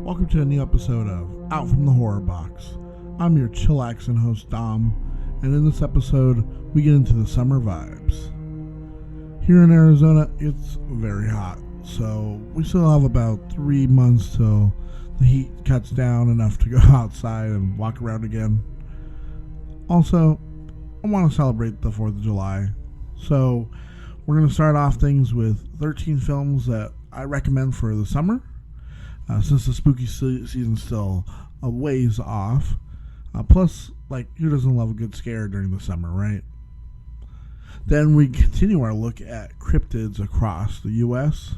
Welcome to a new episode of Out from the Horrorbox. I'm your chillaxing host Dom, and in this episode we get into the summer vibes. Here in Arizona it's very hot, so we still have about 3 months till the heat cuts down enough to go outside and walk around again. Also, I want to celebrate the 4th of July, so we're going to start off things with 13 films that I recommend for the summer. Since the spooky season's still a ways off. Plus, who doesn't love a good scare during the summer, right? Then we continue our look at cryptids across the US.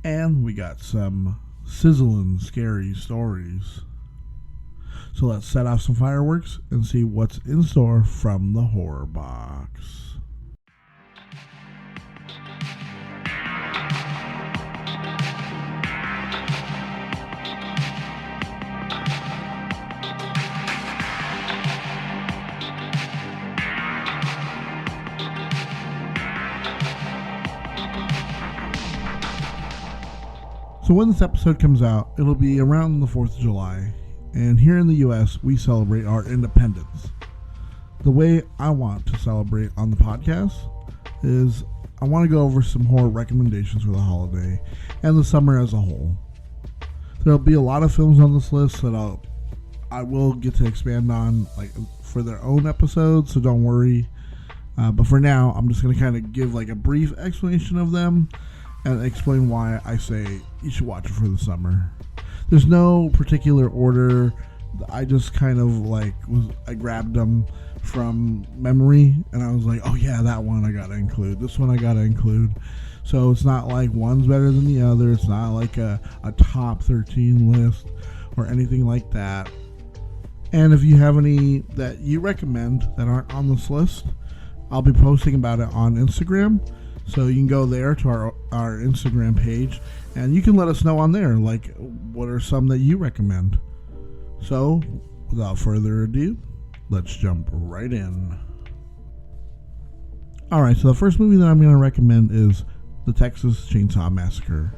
And we got some sizzling, scary stories. So let's set off some fireworks and see what's in store from the Horrorbox. So when this episode comes out, it'll be around the 4th of July, and here in the US, we celebrate our independence. The way I want to celebrate on the podcast is I want to go over some horror recommendations for the holiday and the summer as a whole. There'll be a lot of films on this list that I will get to expand on for their own episodes, so don't worry. But for now, I'm just going to kind of give a brief explanation of them and explain why I say you should watch it for the summer. There's no particular order. I just kind of I grabbed them from memory, and I was like, oh yeah, that one I gotta include. This one I gotta include. So it's not like one's better than the other. It's not like a top 13 list or anything like that. And if you have any that you recommend that aren't on this list, I'll be posting about it on Instagram. So you can go there to our Instagram page, and you can let us know on there, what are some that you recommend. So, without further ado, let's jump right in. Alright, so the first movie that I'm going to recommend is The Texas Chainsaw Massacre.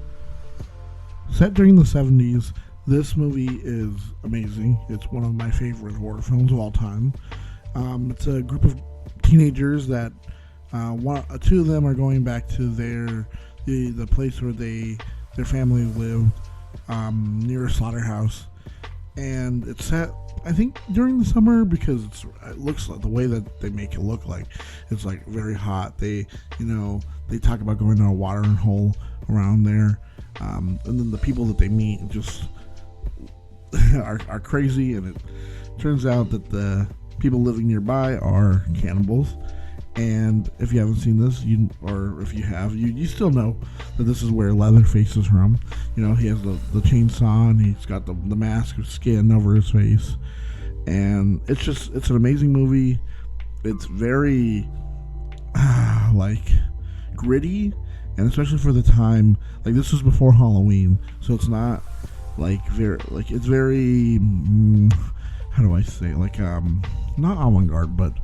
Set during the 70s, this movie is amazing. It's one of my favorite horror films of all time. It's a group of teenagers that two of them are going back to the place where their family lived, near a slaughterhouse, and it's set, I think, during the summer because it looks like the way that they make it look like it's very hot. They talk about going to a watering hole around there, and then the people that they meet just are crazy, and it turns out that the people living nearby are cannibals. And if you haven't seen this, or if you have, you still know that this is where Leatherface is from. He has the chainsaw, and he's got the mask of skin over his face. And it's an amazing movie. It's very, gritty, and especially for the time, this was before Halloween, so it's not, it's very, how do I say, not avant-garde, but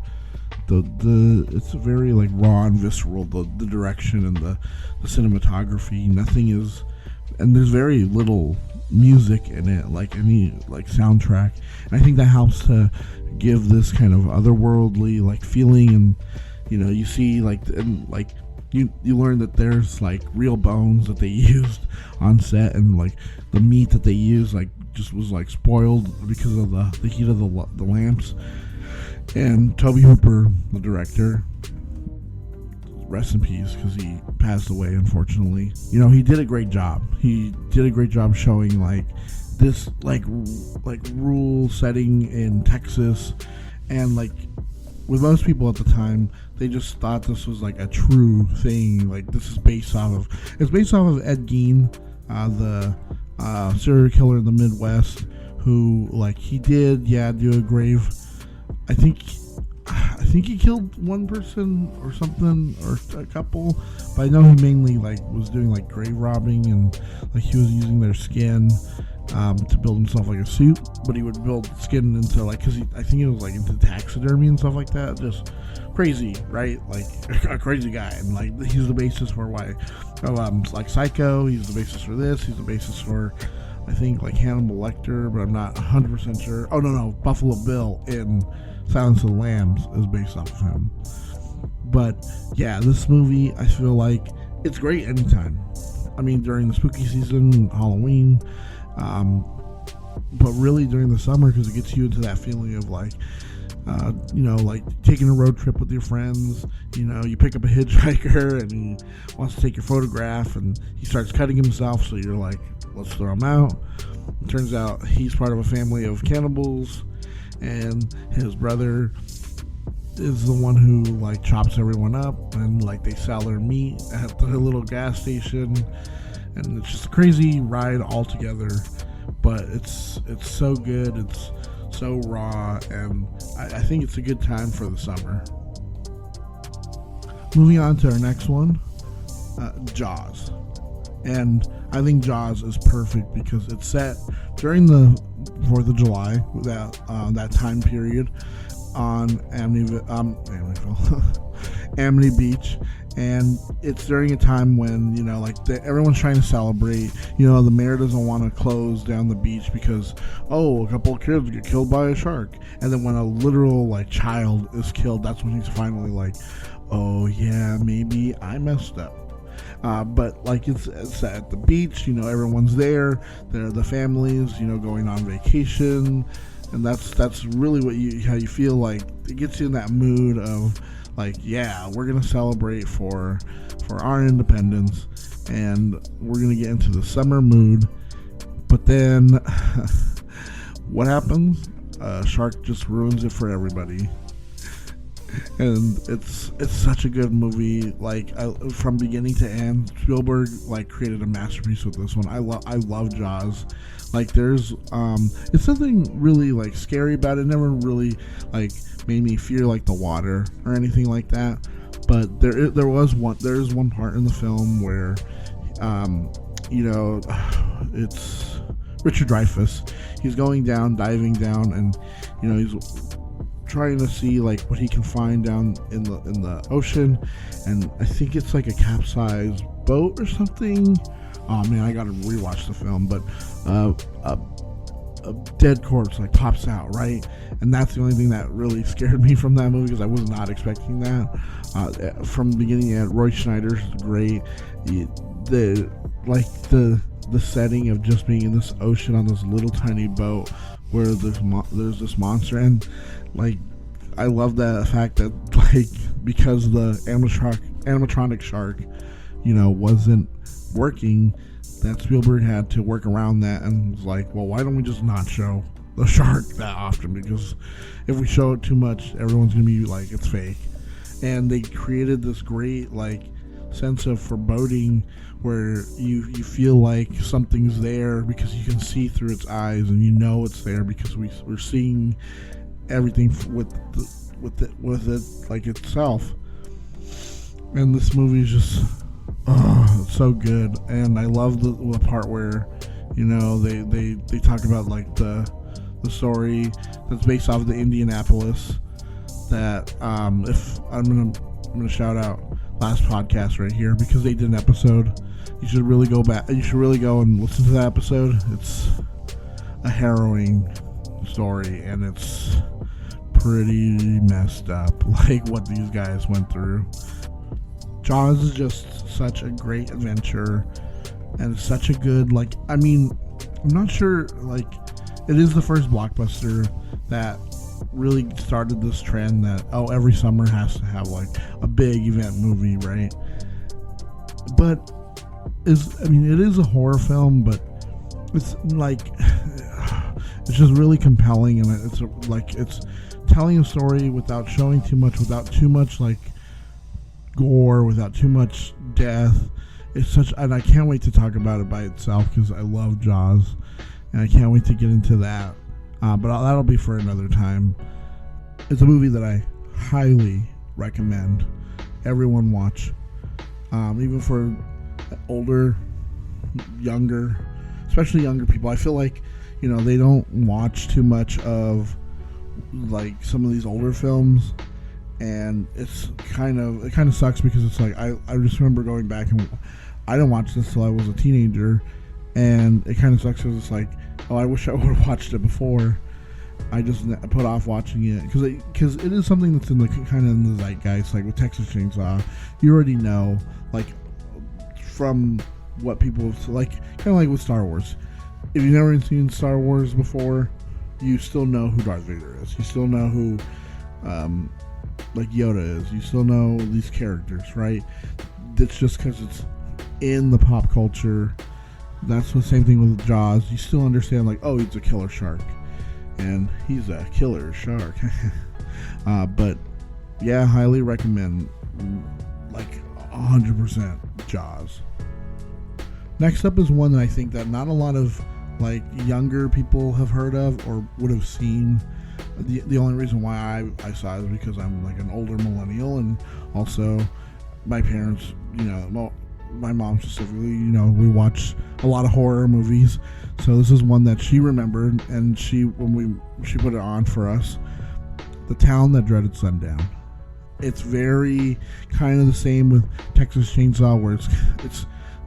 it's very raw and visceral, the direction and the cinematography. Nothing is, and there's very little music in it, any soundtrack, and I think that helps to give this kind of otherworldly feeling. And you see you learn that there's real bones that they used on set, and the meat that they used just was spoiled because of the heat of the lamps. And Tobe Hooper, the director, rest in peace, because he passed away, unfortunately. He did a great job. He did a great job showing this rural setting in Texas, and with most people at the time, they just thought this was a true thing. This is based off of Ed Gein, the serial killer in the Midwest, who he did do a grave. I think he killed one person or something, or a couple, but I know he mainly was doing grave robbing, and he was using their skin to build himself a suit, but he would build skin into because I think it was into taxidermy and stuff like that. Just crazy, right? A crazy guy, and he's the basis for why Psycho. He's the basis for this. He's the basis for I think like Hannibal Lecter, but I'm not 100% sure. Oh no, Buffalo Bill in Silence of the Lambs is based off of him. But yeah, this movie, I feel like it's great anytime. I mean, during the spooky season, Halloween, but really during the summer, because it gets you into that feeling of like, like taking a road trip with your friends. You pick up a hitchhiker and he wants to take your photograph and he starts cutting himself, so you're like, let's throw him out. It turns out he's part of a family of cannibals, and his brother is the one who like chops everyone up, and like they sell their meat at the little gas station, and it's just a crazy ride altogether. But it's so good, it's so raw, and I think it's a good time for the summer. Moving on to our next one, Jaws. And I think Jaws is perfect because it's set during the 4th of July, that time period, on Amity Beach, and it's during a time when everyone's trying to celebrate. The mayor doesn't want to close down the beach because a couple of kids get killed by a shark, and then when a literal child is killed, that's when he's finally like, oh yeah, maybe I messed up. But it's at the beach, everyone's there. They're the families, going on vacation, and that's really how you feel like. It gets you in that mood of like, yeah, we're gonna celebrate for our independence, and we're gonna get into the summer mood. But then, what happens? Shark just ruins it for everybody. And it's such a good movie, from beginning to end. Spielberg created a masterpiece with this one. I love Jaws. There's it's nothing really scary about it. It never really made me fear the water or anything like that. But there is one part in the film where it's Richard Dreyfuss. He's going down, diving down, and he's trying to see what he can find down in the ocean, and I think it's a capsized boat or something. Oh man, I gotta rewatch the film. But a dead corpse pops out, right? And that's the only thing that really scared me from that movie, because I was not expecting that. From the beginning, Roy Schneider's great. The setting of just being in this ocean on this little tiny boat where there's this monster, and I love that fact that because the animatronic shark wasn't working, that Spielberg had to work around that, and was like, well, why don't we just not show the shark that often, because if we show it too much, everyone's gonna be like, it's fake. And they created this great sense of foreboding where you feel like something's there because you can see through its eyes, and it's there because we're seeing everything with it itself. And this movie is just it's so good. And I love the part where they talk about the story that's based off of the Indianapolis, that if I'm gonna shout out last podcast right here, because they did an episode. You should really go back. You should really go and listen to that episode. It's a harrowing story, and it's pretty messed up, what these guys went through. Jaws is just such a great adventure, and such a good, I'm not sure, it is the first blockbuster that really started this trend that, every summer has to have, a big event movie, right? But, it is a horror film, but it's, it's just really compelling, and it's telling a story without showing too much, without too much gore, without too much death. And I can't wait to talk about it by itself, because I love Jaws, and I can't wait to get into that. But that'll be for another time. It's a movie that I highly recommend everyone watch, even for older, younger, especially younger people. I feel like they don't watch too much of some of these older films, and it kind of sucks, because it's I just remember going back, and I didn't watch this till I was a teenager, and it kind of sucks because it's like, oh, I wish I would have watched it before. I just put off watching it because it is something that's in the kind of in the zeitgeist. Like with Texas Chainsaw, you already know, like from what people like, kind of like with Star Wars. If you've never seen Star Wars before, you still know who Darth Vader is. You still know who, like Yoda is. You still know these characters, right? It's just because it's in the pop culture. That's the same thing with Jaws. You still understand, like, oh, he's a killer shark. And he's a killer shark. But yeah, highly recommend, like 100% Jaws. Next up is one that I think that not a lot of like younger people have heard of or would have seen. The only reason why I saw it is because I'm like an older millennial, and also my parents, you know, my mom specifically, you know, we watch a lot of horror movies. So this is one that she remembered, and she put it on for us. The Town That Dreaded Sundown. It's very kind of the same with Texas Chainsaw, where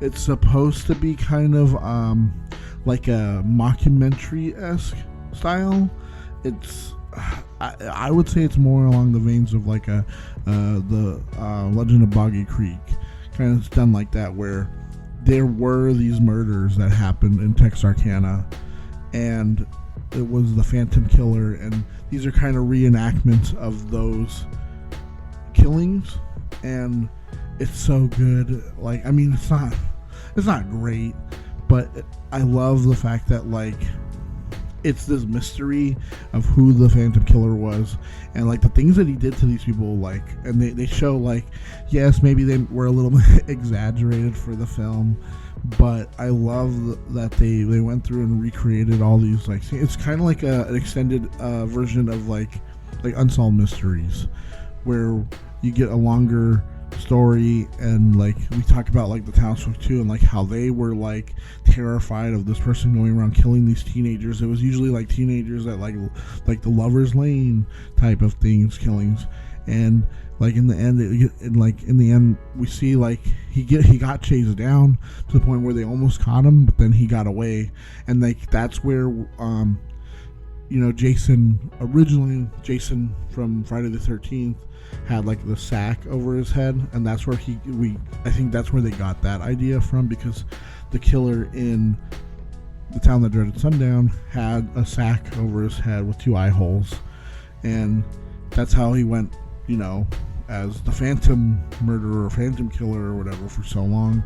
it's supposed to be kind of like a mockumentary-esque style. It's I would say it's more along the veins of like the Legend of Boggy Creek, kind of done like that, where there were these murders that happened in Texarkana, and it was the Phantom Killer, and these are kind of reenactments of those killings, and it's so good. Like, I mean, it's not great, but I love the fact that like it's this mystery of who the Phantom Killer was, and like the things that he did to these people, like, and they show, like, yes, maybe they were a little bit exaggerated for the film, but I love that they went through and recreated all these, like, it's kind of like an extended version of like Unsolved Mysteries, where you get a longer story, and like we talk about like the townsfolk too, and like how they were like terrified of this person going around killing these teenagers. It was usually like teenagers at like the Lover's Lane type of killings, and like in the end we see like he got chased down to the point where they almost caught him, but then he got away, and like that's where you know, Jason from Friday the 13th had like the sack over his head, and that's where I think that's where they got that idea from, because the killer in The Town That Dreaded Sundown had a sack over his head with 2 eye holes, and that's how he went, you know, as the Phantom Murderer, Phantom Killer, or whatever for so long.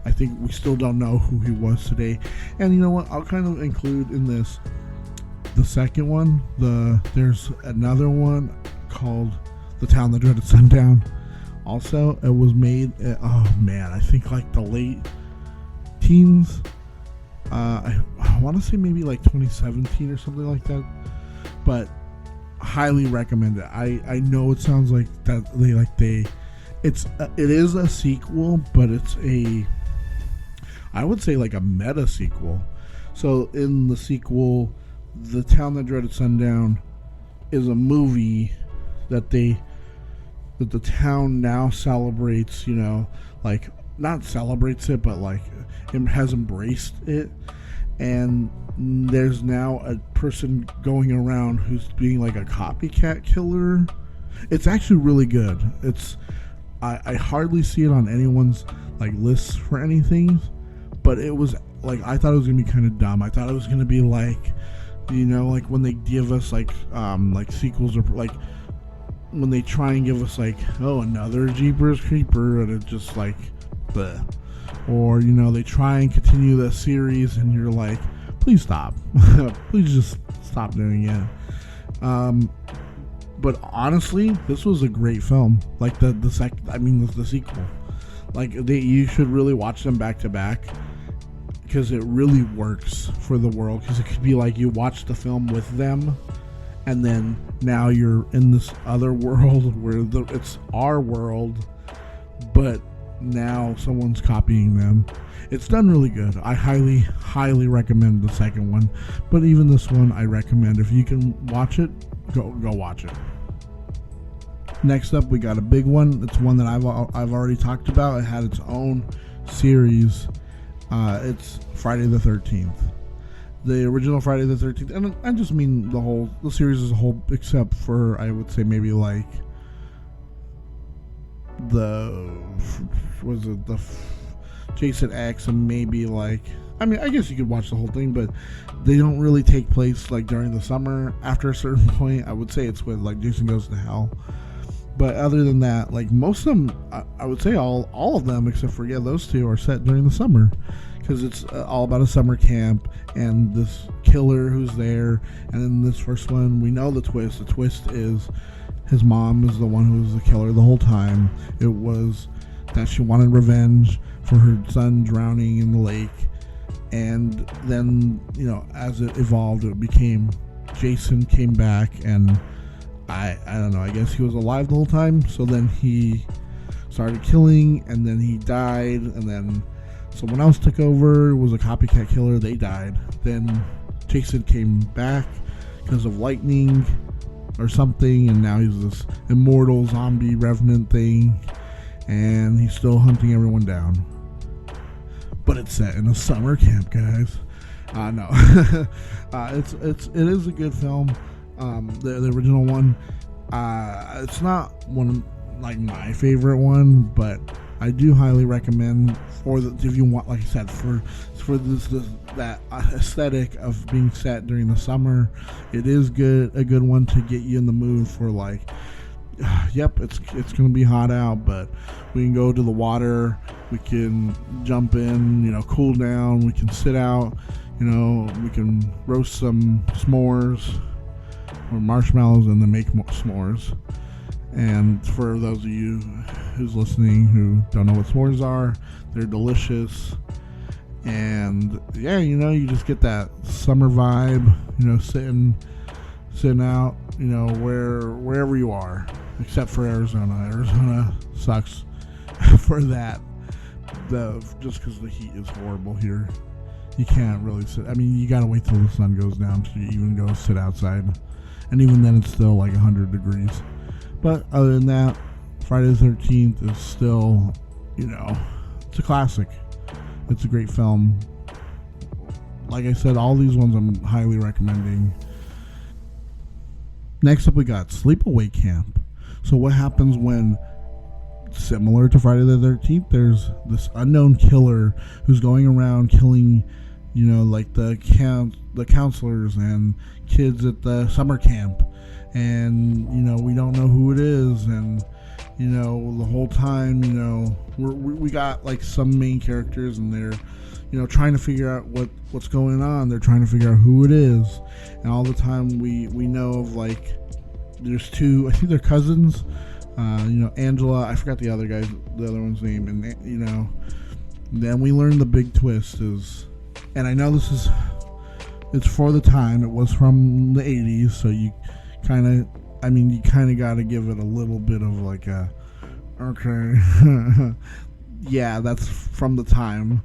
I think we still don't know who he was today. And you know what, I'll kind of include in this the second one. There's another one called The Town That Dreaded Sundown. Also, it was made I think like the late teens. I want to say maybe like 2017 or something like that, but highly recommend it. I know it sounds like that it is a sequel, but it's I would say like a meta sequel. So in the sequel, The Town That Dreaded Sundown is a movie that the town now celebrates, you know, like not celebrates it, but like it has embraced it, and there's now a person going around who's being like a copycat killer. It's actually really good. I hardly see it on anyone's like lists for anything, but it was like, I thought it was gonna be kind of dumb. I thought it was gonna be like, you know, like when they give us like sequels, or like when they try and give us like, oh, another Jeepers Creeper, and it's just like bleh. Or, you know, they try and continue the series and you're like, please stop. Please just stop doing it. But honestly, this was a great film. Like the sequel. Like you should really watch them back to back, because it really works for the world. Because it could be like you watch the film with them, and then now you're in this other world where it's our world, but now someone's copying them. It's done really good. I highly recommend the second one, but even this one I recommend. If you can watch it, go watch it. Next up, we got a big one. It's one that I've already talked about. It had its own series, It's Friday the 13th. The original Friday the 13th, and I just mean the series as a whole, except for, I would say, maybe like the Jason X, and maybe like, I mean, I guess you could watch the whole thing, but they don't really take place like during the summer. After a certain point, I would say it's with like Jason Goes to Hell. But other than that, like most of them, I would say all of them, except for those two, are set during the summer, because it's all about a summer camp and this killer who's there. And then this first one, we know the twist. The twist is his mom is the one who was the killer the whole time. It was that she wanted revenge for her son drowning in the lake. And then, as it evolved, it became Jason came back, and I don't know, I guess he was alive the whole time. So then he started killing, and then he died, and then someone else took over. It was a copycat killer. They died. Then Jason came back because of lightning or something, and now he's this immortal zombie revenant thing, and he's still hunting everyone down. But it's set in a summer camp, guys. No, it is a good film. The original one, it's not one of like my favorite one, but I do highly recommend if you want, like I said, for that aesthetic of being set during the summer. It is a good one to get you in the mood for like, yep, it's gonna be hot out, but we can go to the water, we can jump in, cool down, we can sit out, we can roast some s'mores or marshmallows and then make more s'mores. And for those of you who's listening who don't know what s'mores are, they're delicious. And yeah, you just get that summer vibe, sitting out, wherever you are, except for Arizona. Arizona sucks for that. Just because the heat is horrible here. You can't really sit. I mean, you gotta wait till the sun goes down to even go sit outside. And even then, it's still like 100 degrees. But other than that, Friday the 13th is still, it's a classic. It's a great film. Like I said, all these ones I'm highly recommending. Next up, we got Sleepaway Camp. So what happens when, similar to Friday the 13th, there's this unknown killer who's going around killing, like the counselors and kids at the summer camp. And, we don't know who it is. And, the whole time, we got like some main characters, and they're, trying to figure out what's going on. They're trying to figure out who it is. And all the time we know of, like, there's two, I think they're cousins, Angela, I forgot the other one's name. And, then we learn the big twist is, and I know it's for the time, it was from the 80s, so you kind of got to give it a little bit of like a, okay, yeah, that's from the time.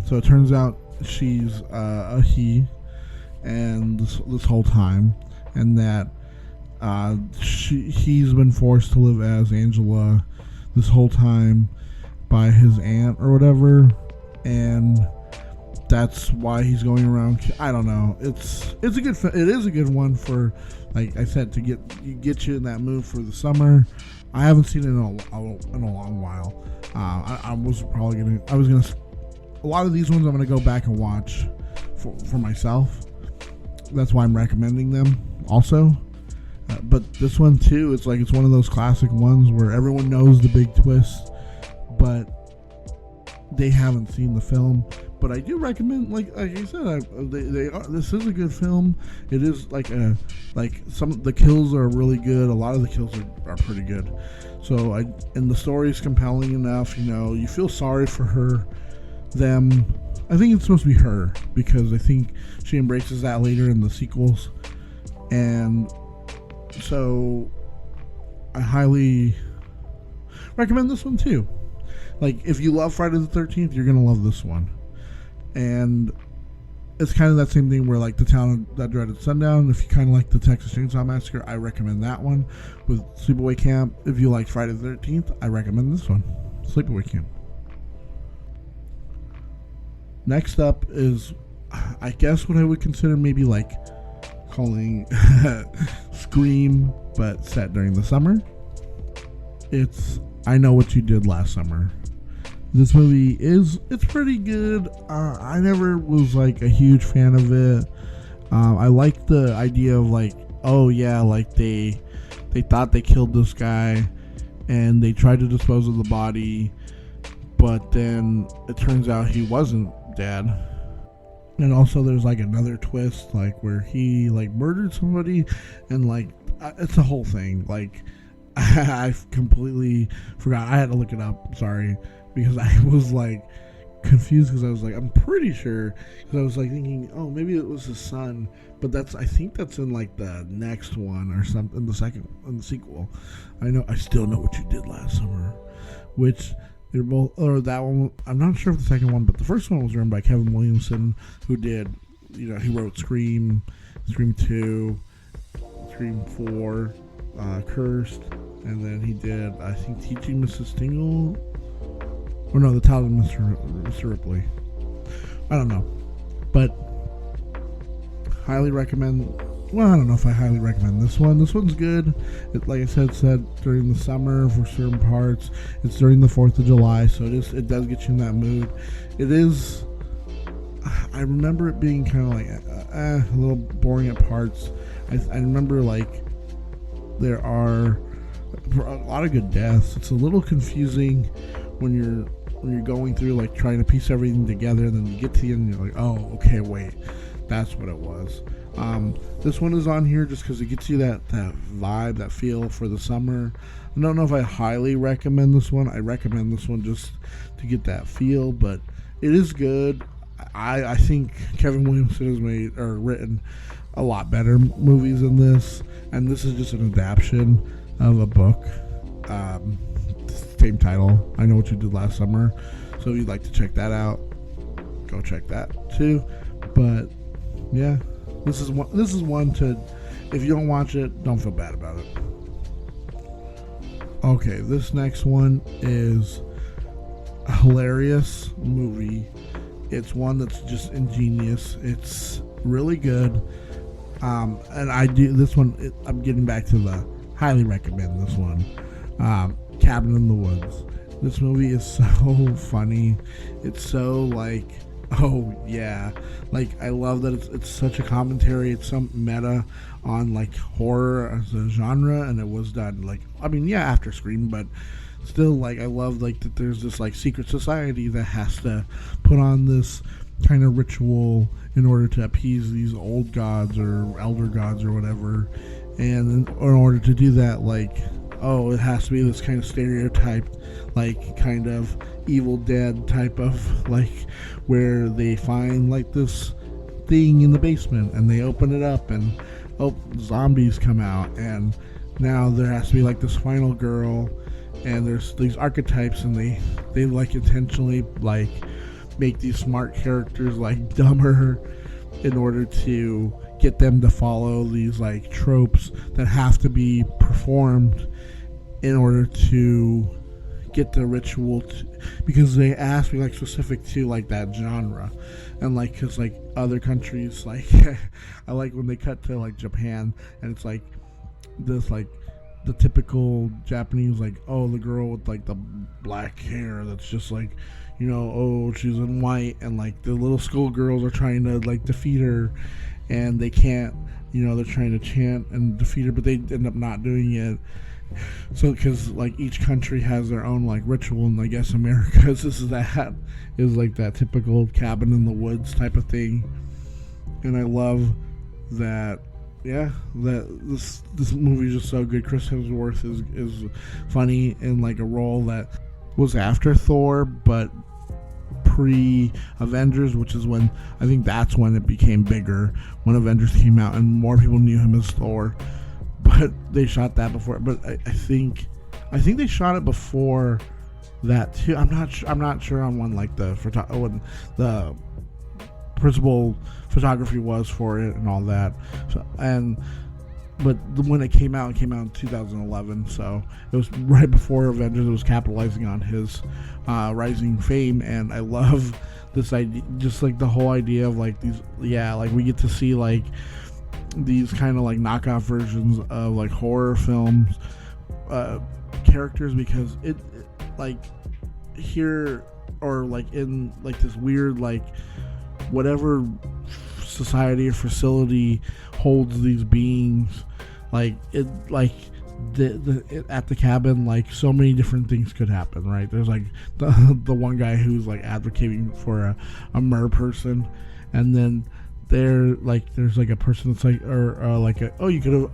So it turns out she's a he, and this whole time, and that he's been forced to live as Angela this whole time by his aunt or whatever, and that's why he's going around. I don't know. It is a good one for, like I said, to get you in that mood for the summer. I haven't seen it in a long while. I was gonna. A lot of these ones I'm gonna go back and watch for myself. That's why I'm recommending them also. But this one too, it's one of those classic ones where everyone knows the big twist, but they haven't seen the film. But I do recommend, like I said, this is a good film. It is the kills are really good. A lot of the kills are pretty good. So and the story is compelling enough. You feel sorry for them. I think it's supposed to be her, because I think she embraces that later in the sequels. And so I highly recommend this one too. Like, if you love Friday the 13th, you're gonna love this one. And it's kind of that same thing where, like, The Town That Dreaded Sundown, if you kind of like the Texas Chainsaw Massacre, I recommend that one. With Sleepaway Camp, if you like Friday the 13th, I recommend this one, Sleepaway Camp. Next up is, I guess, what I would consider maybe like calling Scream, but set during the summer. It's I Know What You Did Last Summer. This movie it's pretty good. I never was like a huge fan of it. I like the idea of like, oh yeah, like they thought they killed this guy and they tried to dispose of the body, but then it turns out he wasn't dead. And also there's like another twist, like where he like murdered somebody, and like it's a whole thing. Like I completely forgot. I had to look it up. Sorry, because I was like confused because I was like, I'm pretty sure, because I was like thinking, oh, maybe it was his son, but I think that's in like the next one or something, in the sequel. I Still Know What You Did Last Summer, which they're both, or that one, I'm not sure if the second one, but the first one was written by Kevin Williamson, who did, he wrote Scream 2, Scream 4, Cursed, and then he did, I think, Teaching Mrs. Tingle, or no, The Talented Mr. Ripley. I don't know, but highly recommend. Well, I don't know if I highly recommend this one. This one's good. Like I said during the summer for certain parts. It's during the 4th of July, so it does get you in that mood. It is. I remember it being kind of like a little boring at parts. I remember like there are a lot of good deaths. It's a little confusing when you're going through like trying to piece everything together, and then you get to the end and you're like, oh, okay, wait, that's what it was. This one is on here just because it gets you that vibe, that feel for the summer. I don't know if I highly recommend this one. I recommend this one just to get that feel, but it is good. I think Kevin Williamson has written a lot better movies than this, and this is just an adaptation of a book. Same title, I Know What You Did Last Summer. So if you'd like to check that out, go check that too. But yeah, this is one to, if you don't watch it, don't feel bad about it. Okay, this next one is a hilarious movie. It's one that's just ingenious. It's really good. And I do this one. I'm getting back to the highly recommend this one. Cabin in the Woods. This movie is so funny. It's so like, oh yeah, like I love that it's such a commentary. It's some meta on like horror as a genre, and it was done like, I mean, yeah, after Scream, but still, like, I love like that there's this like secret society that has to put on this kind of ritual in order to appease these old gods or elder gods or whatever, and in order to do that, like, oh, it has to be this kind of stereotyped, like, kind of Evil Dead type of, like, where they find, like, this thing in the basement, and they open it up, and, oh, zombies come out, and now there has to be, like, this final girl, and there's these archetypes, and they like, intentionally, like, make these smart characters, like, dumber in order to get them to follow these, like, tropes that have to be performed in order to get the ritual because they ask me, like, specific to, like, that genre, and, like, because, like, other countries, like, I like when they cut to, like, Japan, and it's like this, like, the typical Japanese, like, oh, the girl with, like, the black hair that's just, like, you know, oh, she's in white, and, like, the little schoolgirls are trying to, like, defeat her, and they can't, you know, they're trying to chant and defeat her, but they end up not doing it. So, because, like, each country has their own, like, ritual, and I guess America's is like that typical cabin in the woods type of thing. And I love that, yeah, that this movie is just so good. Chris Hemsworth is funny in, like, a role that was after Thor, but pre-Avengers, which is when, I think that's when it became bigger, when Avengers came out and more people knew him as Thor. But they shot that before. But I think they shot it before that too. I'm not sure on when, like, when the principal photography was for it and all that. So, but when it came out in 2011. So it was right before Avengers. It was capitalizing on his rising fame, and I love this idea, just like the whole idea of like these, like we get to see like these kind of like knockoff versions of like horror films characters, because it like here, or like in like this weird like whatever society or facility holds these beings, like it like at the cabin, like so many different things could happen, right? There's like the one guy who's like advocating for a mer person, and then there's like a person that's like, or like you could have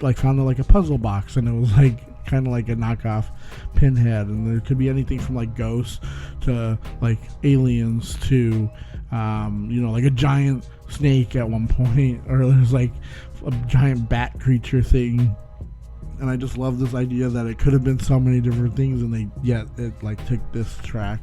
like found like a puzzle box, and it was like kind of like a knockoff Pinhead, and there could be anything from like ghosts to like aliens to like a giant snake at one point, or there's like a giant bat creature thing. And I just love this idea that it could have been so many different things, and it like took this track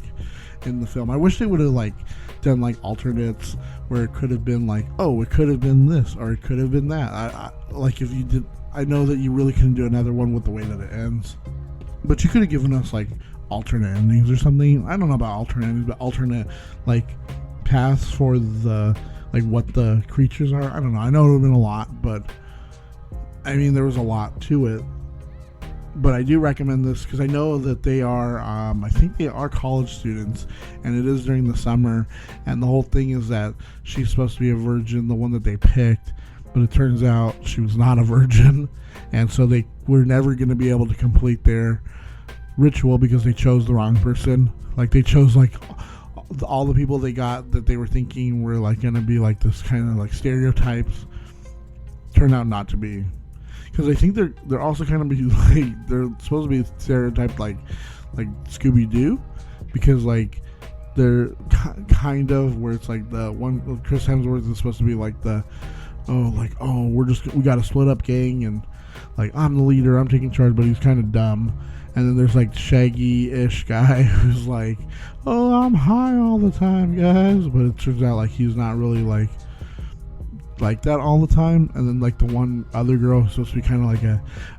in the film. I wish they would have like done like alternates where it could have been like, it could have been this or it could have been that. I like if you did, I know that you really couldn't do another one with the way that it ends, but you could have given us like alternate endings or something. I don't know about alternate endings, but alternate like paths for the like what the creatures are. I don't know. I know it would have been a lot, but I mean there was a lot to it. But I do recommend this because I know that they are, I think they are college students, and it is during the summer, and the whole thing is that she's supposed to be a virgin, the one that they picked, but it turns out she was not a virgin, and so they were never going to be able to complete their ritual because they chose the wrong person. Like they chose like all the people they got that they were thinking were like going to be like this kind of like stereotypes, turned out not to be. Because I think they're also kind of be like, they're supposed to be stereotyped like Scooby-Doo, because like they're kind of where it's like the one Chris Hemsworth is supposed to be like we got a split up gang, and like I'm the leader, I'm taking charge, but he's kind of dumb. And then there's like Shaggy-ish guy who's like, I'm high all the time, guys, but it turns out like he's not really like that all the time. And then like the one other girl who's supposed to be kind of like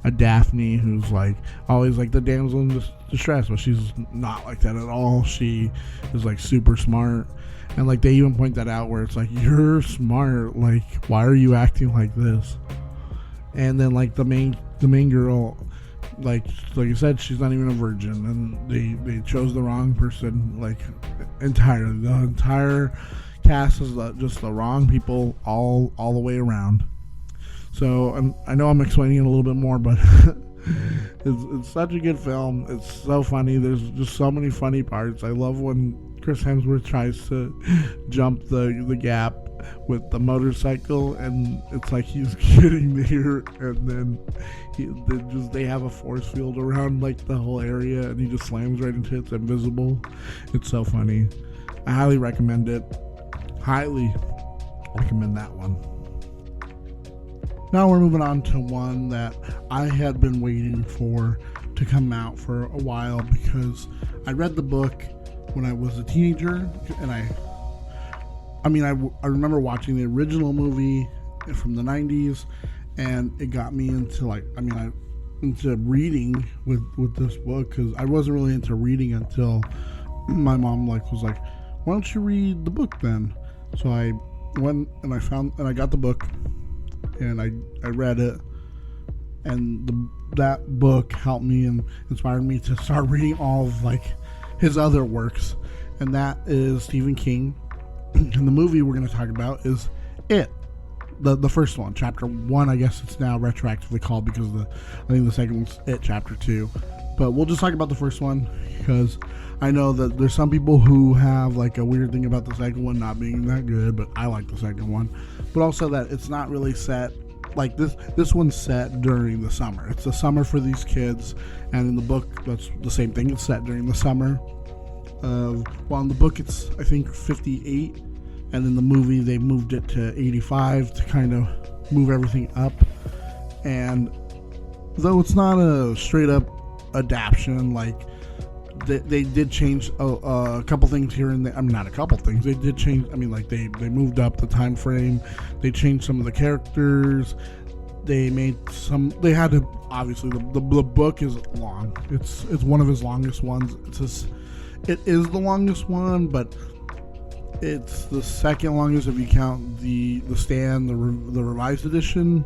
a Daphne, who's like always like the damsel in distress, but she's not like that at all. She is like super smart, and like they even point that out where it's like, you're smart, like why are you acting like this? And then like the main girl, like I said, she's not even a virgin, and they chose the wrong person like entirely. The entire cast is just the wrong people all the way around. So I know I'm explaining it a little bit more, but it's such a good film. It's so funny. There's just so many funny parts. I love when Chris Hemsworth tries to jump the gap with the motorcycle, and it's like he's getting there, and then they have a force field around like the whole area, and he just slams right into it. It's invisible. It's so funny. I highly recommend it. Highly recommend that one. Now we're moving on to one that I had been waiting for to come out for a while, because I read the book when I was a teenager, and I remember watching the original movie from the 90s, and it got me into into reading with this book, because I wasn't really into reading until my mom was like, why don't you read the book then? So I went and I got the book, and I read it, and that book helped me and inspired me to start reading all of like his other works, and that is Stephen King. And the movie we're going to talk about is It, the first one, Chapter 1. I guess it's now retroactively called, because I think the second one's It Chapter 2. But we'll just talk about the first one, because I know that there's some people who have like a weird thing about the second one not being that good, but I like the second one. But also that it's not really set like this one's set during the summer. It's the summer for these kids, and in the book that's the same thing. It's set during the summer. Well, in the book it's I think 58, and in the movie they moved it to 85 to kind of move everything up. And though it's not a straight up adaptation, like they did change a couple things here and there. I mean, not a couple things. They did change. I mean, like they moved up the time frame. They changed some of the characters. They made some. They had to obviously the book is long. It's one of his longest ones. It is the longest one, but it's the second longest if you count the Stand, the revised edition.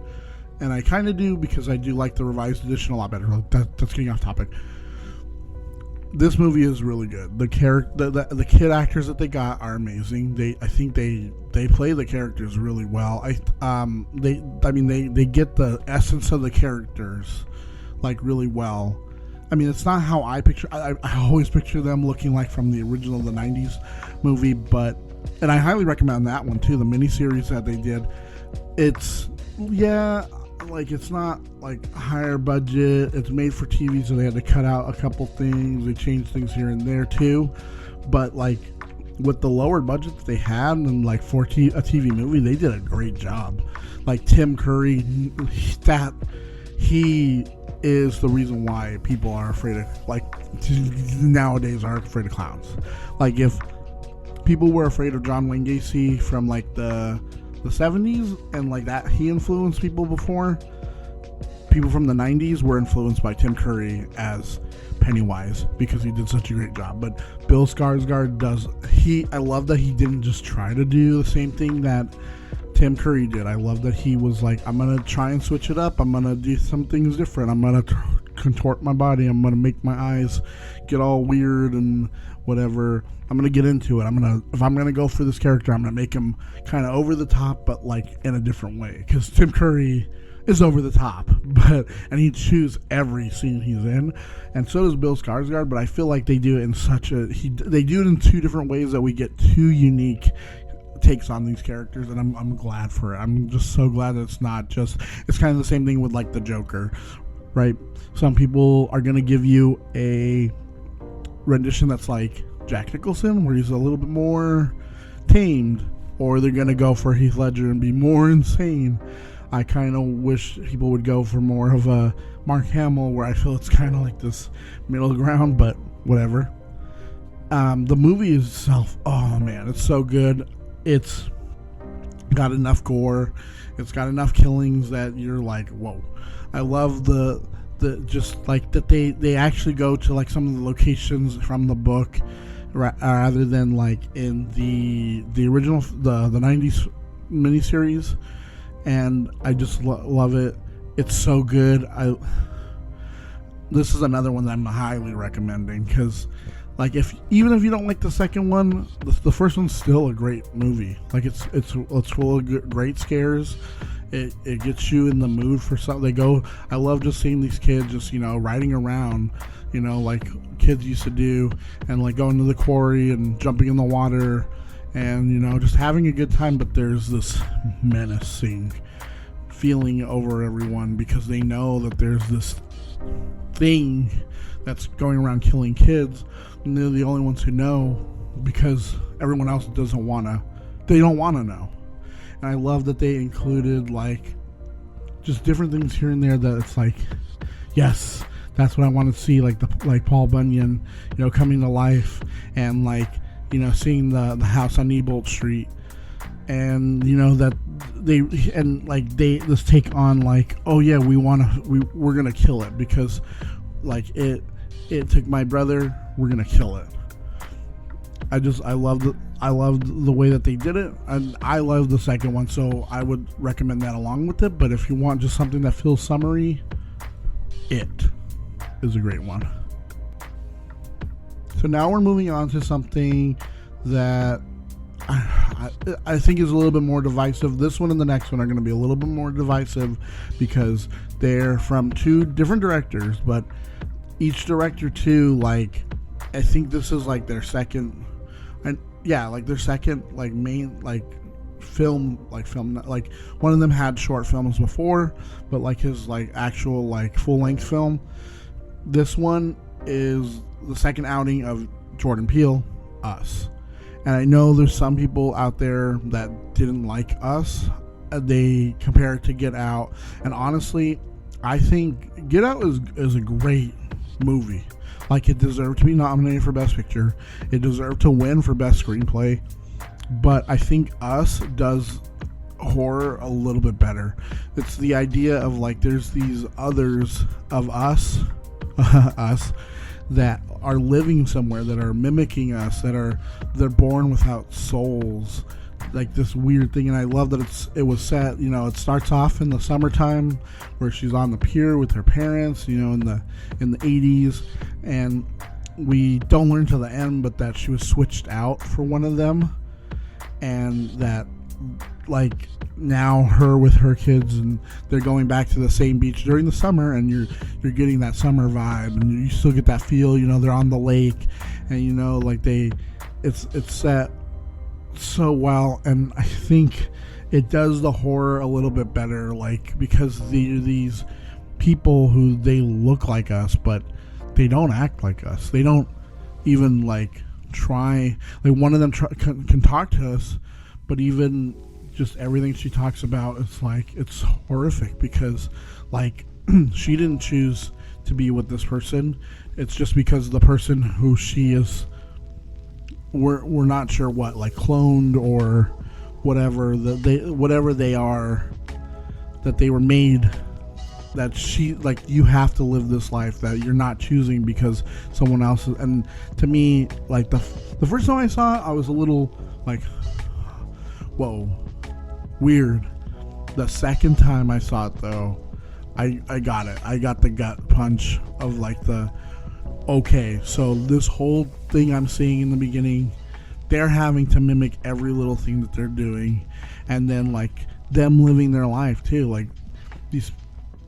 And I kind of do, because I do like the revised edition a lot better. That's getting off topic. This movie is really good. The kid actors that they got are amazing. I think they play the characters really well. They get the essence of the characters like really well. I mean, it's not how I picture. I always picture them looking like from the original, the '90s movie, and I highly recommend that one too. The miniseries that they did. It's not like higher budget. It's made for TV, so they had to cut out a couple things. They changed things here and there too. But like with the lower budget that they had, and like for a TV movie, they did a great job. Like Tim Curry, he is the reason why people are afraid of, like, nowadays are afraid of clowns. Like if people were afraid of John Wayne Gacy from like the 70s, and like that he influenced people before, people from the 90s were influenced by Tim Curry as Pennywise because he did such a great job. But Bill Skarsgård I love that he didn't just try to do the same thing that Tim Curry did. I love that he was like, I'm gonna try and switch it up, I'm gonna do some things different, I'm gonna contort my body, I'm gonna make my eyes get all weird and whatever. I'm gonna get into it. If I'm gonna go for this character, I'm gonna make him kind of over the top, but like in a different way. Because Tim Curry is over the top, and he chews every scene he's in, and so does Bill Skarsgård. But I feel like they do it in they do it in two different ways that we get two unique takes on these characters, and I'm glad for it. I'm just so glad that it's not just. It's kind of the same thing with like the Joker, right? Some people are gonna give you a rendition that's like Jack Nicholson, where he's a little bit more tamed, or they're gonna go for Heath Ledger and be more insane. I kind of wish people would go for more of a Mark Hamill, where I feel it's kind of like this middle ground, but whatever. The movie itself, oh man, it's so good. It's got enough gore, it's got enough killings that you're like, whoa. I love the just like that they actually go to like some of the locations from the book rather than like in the original the 90s miniseries, and I just love it. It's so good. This is another one that I'm highly recommending, because like even if you don't like the second one, the first one's still a great movie. Like it's full of great scares. It gets you in the mood for something. I love just seeing these kids just, riding around, like kids used to do, and like going to the quarry and jumping in the water and, just having a good time. But there's this menacing feeling over everyone because they know that there's this thing that's going around killing kids, and they're the only ones who know because everyone else they don't want to know. And I love that they included like just different things here and there that it's like, yes, that's what I want to see, like Paul Bunyan, coming to life, and like, seeing the house on Neibolt Street, and that this take on like, oh yeah, we're gonna kill it because like it took my brother, we're gonna kill it. I loved the way that they did it, and I love the second one, so I would recommend that along with it. But if you want just something that feels summery, it is a great one. So now we're moving on to something that I think is a little bit more divisive. This one and the next one are going to be a little bit more divisive because they're from two different directors, but each director too, like, I think this is like their second, and yeah, like their second like main like film. Like one of them had short films before, but like his like actual like full length film. This one is the second outing of Jordan Peele, Us. And I know there's some people out there that didn't like Us. They compare it to Get Out, and honestly, I think Get Out is a great movie. Like, it deserved to be nominated for Best Picture. It deserved to win for Best Screenplay. But I think Us does horror a little bit better. It's the idea of, like, there's these others of us, us, that are living somewhere, that are mimicking us, they're born without souls, like this weird thing. And I love that it was set, it starts off in the summertime where she's on the pier with her parents, in the 80s, and we don't learn till the end, but that she was switched out for one of them, and that like now her with her kids, and they're going back to the same beach during the summer, and you're getting that summer vibe, and you still get that feel, they're on the lake, and like it's set so well. And I think it does the horror a little bit better, like, because these people who they look like us, but they don't act like us. They don't even like try. Like, one of them can talk to us, but even just everything she talks about, it's horrific, because like she didn't choose to be with this person. It's just because the person who she is, we're not sure what, like cloned or whatever, whatever they are, that they were made, that she, like, you have to live this life that you're not choosing because someone else is. And to me, like the first time I saw it, I was a little like, whoa, weird. The second time I saw it, though, I got it. I got the gut punch of like okay, so this whole thing I'm seeing in the beginning, they're having to mimic every little thing that they're doing, and then like them living their life too. Like, these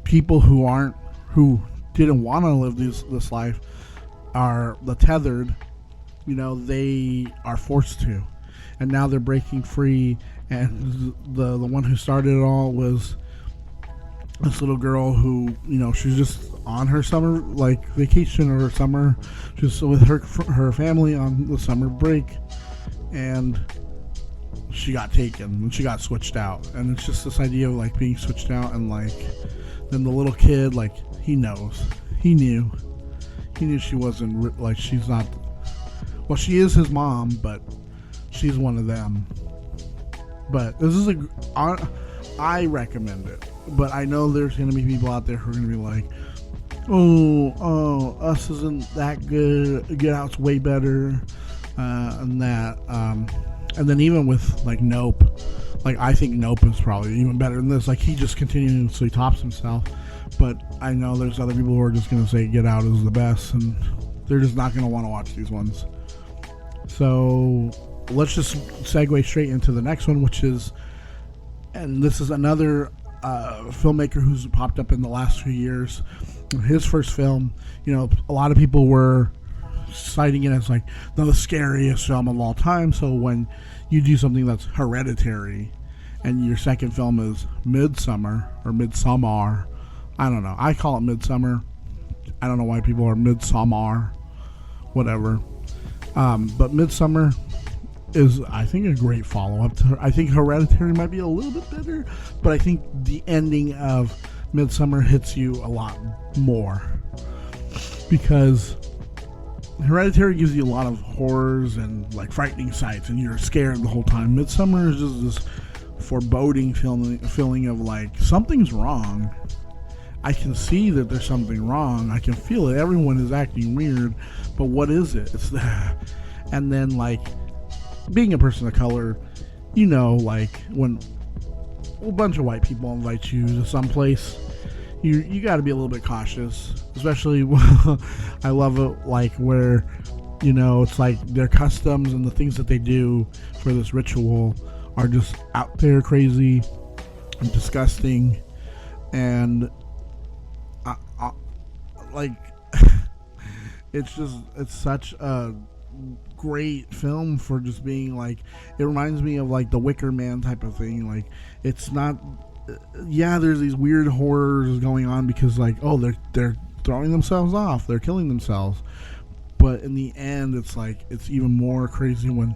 people who didn't want to live this life are the tethered, they are forced to, and now they're breaking free. And the one who started it all was this little girl who, she's just on her summer like vacation, or summer, just with her family on the summer break, and she got taken and she got switched out. And it's just this idea of like being switched out, and like then the little kid, like, he knew she wasn't, like, she's not, well, she is his mom, but she's one of them. But this is I recommend it, but I know there's going to be people out there who are going to be like, oh, Us isn't that good, Get Out's way better, and that, and then even with like Nope, like, I think Nope is probably even better than this. Like, he just continuously tops himself, but I know there's other people who are just going to say Get Out is the best, and they're just not going to want to watch these ones. So let's just segue straight into the next one, which is, and this is another filmmaker who's popped up in the last few years. His first film, a lot of people were citing it as like the scariest film of all time. So when you do something that's Hereditary, and your second film is Midsummer, or Midsommar, I don't know. I call it Midsummer. I don't know why people are Midsommar, whatever. But Midsummer is, I think, a great follow-up to her. I think Hereditary might be a little bit better, but I think the ending of Midsummer hits you a lot more, because Hereditary gives you a lot of horrors and like frightening sights, and you're scared the whole time. Midsummer is just this foreboding feeling of like, something's wrong. I can see that there's something wrong. I can feel it. Everyone is acting weird, but what is it? It's that. And then, like, being a person of color, like, when a bunch of white people invite you to some place, you got to be a little bit cautious, especially I love it, like, where, it's like their customs and the things that they do for this ritual are just out there crazy and disgusting, and like it's such a great film for just being like, it reminds me of like the Wicker Man type of thing. Like, it's not, there's these weird horrors going on because like, oh, they're throwing themselves off, they're killing themselves, but in the end it's like, it's even more crazy when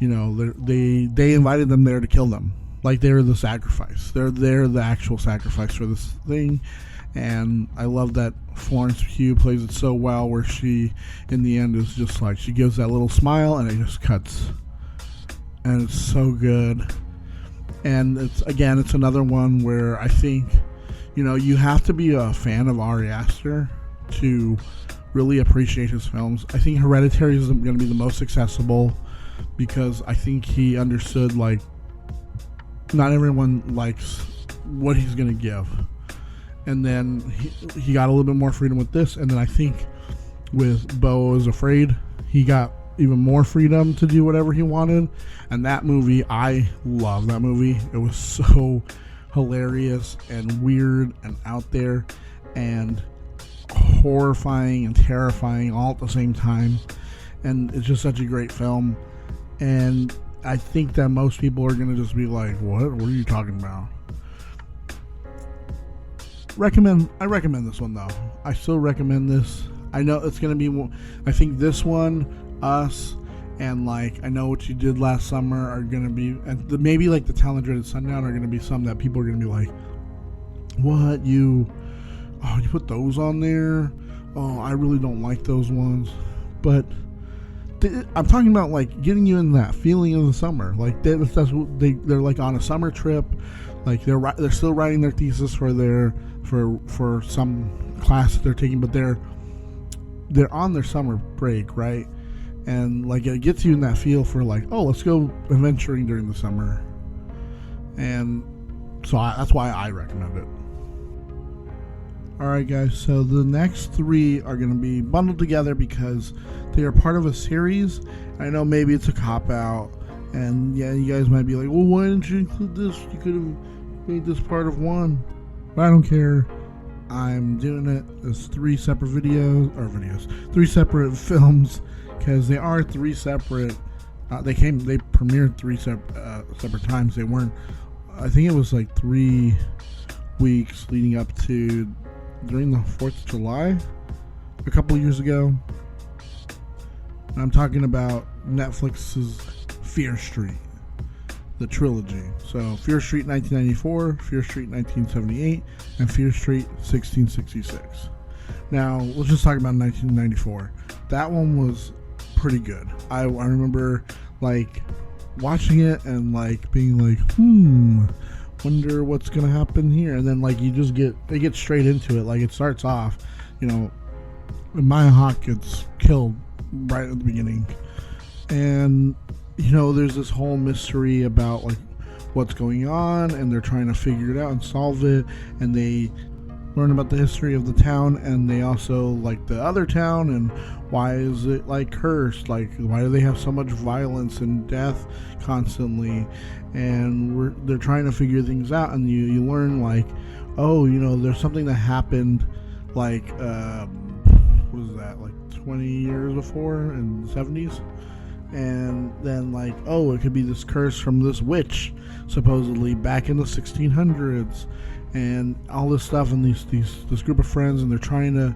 they invited them there to kill them, like they're the sacrifice, they're the actual sacrifice for this thing. And I love that Florence Pugh plays it so well, where she, in the end, is just like, she gives that little smile and it just cuts. And it's so good. And it's another one where I think, you have to be a fan of Ari Aster to really appreciate his films. I think Hereditary is going to be the most accessible because I think he understood, like, not everyone likes what he's going to give. And then he got a little bit more freedom with this. And then I think with Beau is Afraid, he got even more freedom to do whatever he wanted. And that movie, I love that movie. It was so hilarious and weird and out there and horrifying and terrifying all at the same time. And it's just such a great film. And I think that most people are going to just be like, what are you talking about? I recommend this one though. I still recommend this. I know it's going to be, I think this one, Us, and like I Know What You Did Last Summer are going to be, and maybe like The Talent Dreaded Sundown are going to be some that people are going to be like, what, you put those on there? Oh, I really don't like those ones. But I'm talking about like getting you in that feeling of the summer. Like they're like on a summer trip. Like they're still writing their thesis for some class that they're taking, but they're on their summer break, right? And like it gets you in that feel for like, oh, let's go adventuring during the summer. And so that's why I recommend it. Alright guys, so the next three are going to be bundled together because they are part of a series. I know maybe it's a cop-out, and yeah, you guys might be like, well, why didn't you include this? You could have made this part of one. But I don't care. I'm doing it as three separate three separate films, because they are three separate, they premiered three separate times. They weren't, I think it was like 3 weeks leading up to during the 4th of July a couple years ago. And I'm talking about Netflix's Fear Street, the trilogy. So Fear Street 1994, Fear Street 1978, and Fear Street 1666. Now let's just talk about 1994. That one was pretty good. I remember like watching it and like being like, wonder what's gonna happen here. And then like they get straight into it. Like it starts off, Maya Hawke gets killed right at the beginning, and there's this whole mystery about like what's going on, and they're trying to figure it out and solve it, and they learn about the history of the town, and they also like the other town, and why is it like cursed, like why do they have so much violence and death constantly, and they're trying to figure things out, and you learn like, oh, there's something that happened like what is that, like 20 years before in the 70s, and then like, oh, it could be this curse from this witch supposedly back in the 1600s, and all this stuff, and this group of friends, and they're trying to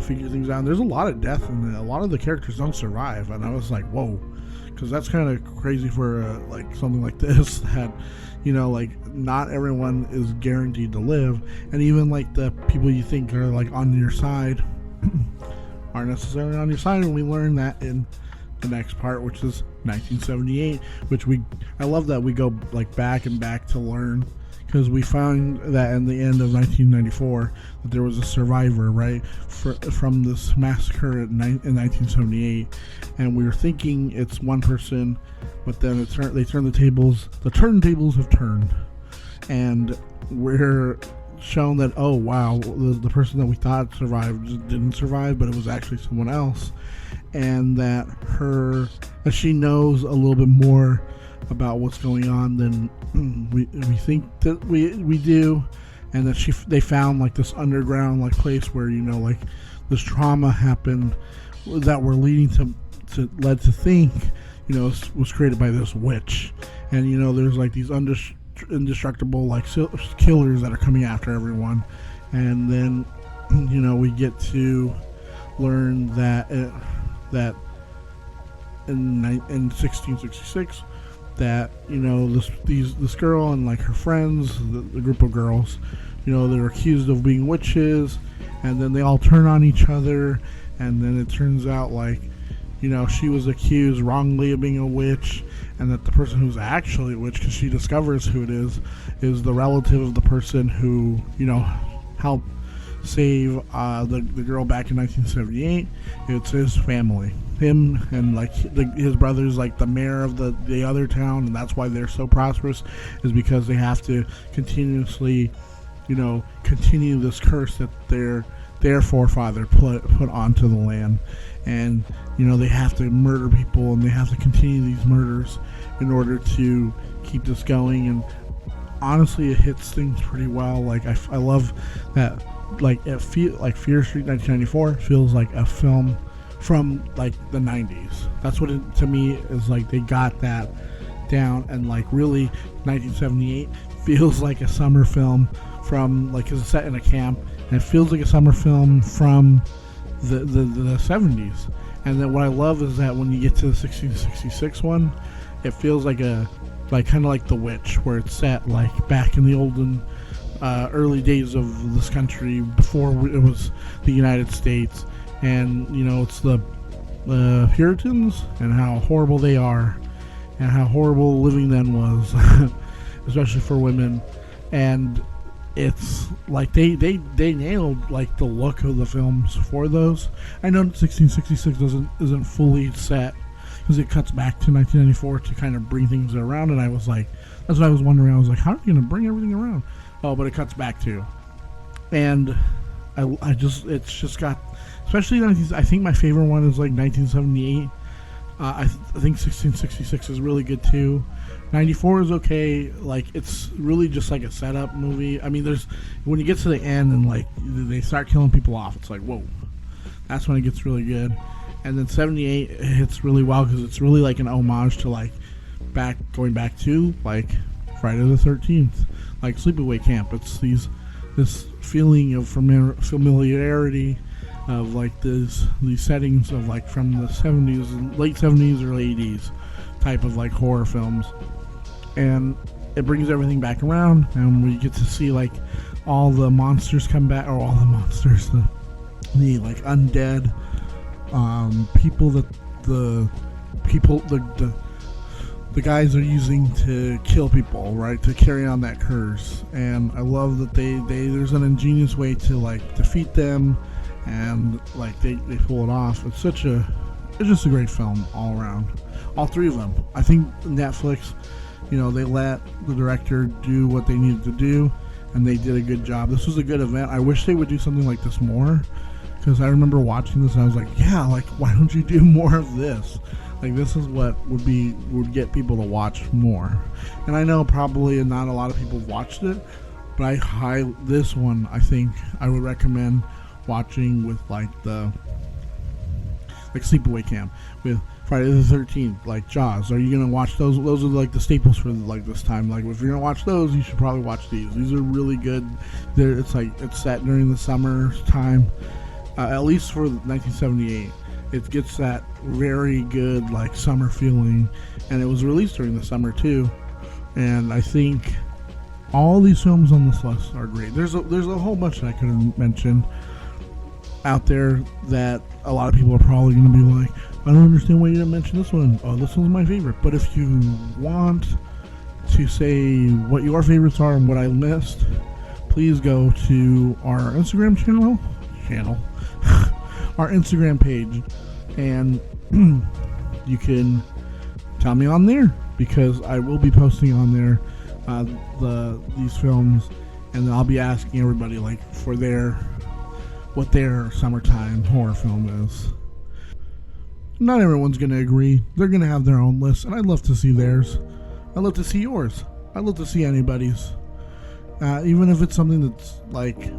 figure things out. And there's a lot of death, and a lot of the characters don't survive, and I was like, whoa, because that's kind of crazy for like something like this that like not everyone is guaranteed to live, and even like the people you think are like on your side aren't necessarily on your side. And we learn that in the next part, which is 1978, which I love that we go like back and back to learn, because we found that in the end of 1994 that there was a survivor, right, from this massacre in 1978, and we were thinking it's one person, but then they turned the tables. The turntables have turned, and we're shown that, oh wow, the person that we thought survived just didn't survive, but it was actually someone else, and that she knows a little bit more about what's going on than we think that we do, and that they found like this underground like place where like this trauma happened that were leading led to think was created by this witch, and there's like these indestructible like killers that are coming after everyone, and then we get to learn that that in 1666 that this girl and like her friends, the group of girls, they're accused of being witches, and then they all turn on each other, and then it turns out like she was accused wrongly of being a witch, and that the person who's actually a witch, because she discovers who it is the relative of the person who helped save the girl back in 1978. It's his family, him and like his brother's like the mayor of the other town, and that's why they're so prosperous, is because they have to continuously, continue this curse that their forefather put onto the land. And they have to murder people, and they have to continue these murders in order to keep this going. And honestly, it hits things pretty well. Like I love that. Like it like Fear Street 1994 feels like a film from like the 90s. That's what it to me is like. They got that down. And like really 1978 feels like a summer film from like, 'cause it's set in a camp, and it feels like a summer film from the 70s. And then what I love is that when you get to the 1666 one, it feels like kind of like The Witch, where it's set like back in the olden early days of this country before it was the United States. And it's the Puritans and how horrible they are, and how horrible living then was, especially for women. And it's like they nailed like the look of the films for those. I know 1666 isn't fully set, because it cuts back to 1994 to kind of bring things around. And I was like, that's what I was wondering. I was like, how are they going to bring everything around? Oh, but it cuts back too. And it's just got, especially I think my favorite one is like 1978. I think 1666 is really good too. 94 is okay. Like, it's really just like a setup movie. I mean, when you get to the end and like they start killing people off, it's like, whoa, that's when it gets really good. And then 78 hits really well, because it's really like an homage to like going back to like Friday the 13th, like Sleepaway Camp. It's this feeling of familiarity of like these settings of like from the 70s, late 70s or 80s type of like horror films. And it brings everything back around, and we get to see like all the monsters come back, or all the monsters, the like undead people that the guys are using to kill people, right, to carry on that curse. And I love that there's an ingenious way to like defeat them, and like they pull it off. It's just a great film all around. All three of them. I think Netflix, they let the director do what they needed to do, and they did a good job. This was a good event. I wish they would do something like this more, because I remember watching this and I was like, yeah, like, why don't you do more of this? Like, this is what would get people to watch more. And I know probably not a lot of people watched it, but this one I think I would recommend watching with like Sleepaway Camp, with Friday the 13th, like Jaws. Are you gonna watch those? Those are like the staples for like this time. Like, if you're gonna watch those, you should probably watch these. These are really good. It's set during the summer time, at least for 1978. It gets that very good like summer feeling, and it was released during the summer too. And I think all these films on this list are great. There's a whole bunch that I could have mentioned out there that a lot of people are probably going to be like, I don't understand why you didn't mention this one. Oh, this one's my favorite. But if you want to say what your favorites are and what I missed, please go to our Instagram channel, our Instagram page, and you can tell me on there, because I will be posting on there these films, and then I'll be asking everybody like for what their summertime horror film is. Not everyone's going to agree. They're going to have their own list, and I'd love to see theirs. I'd love to see yours. I'd love to see anybody's. Even if it's something that's like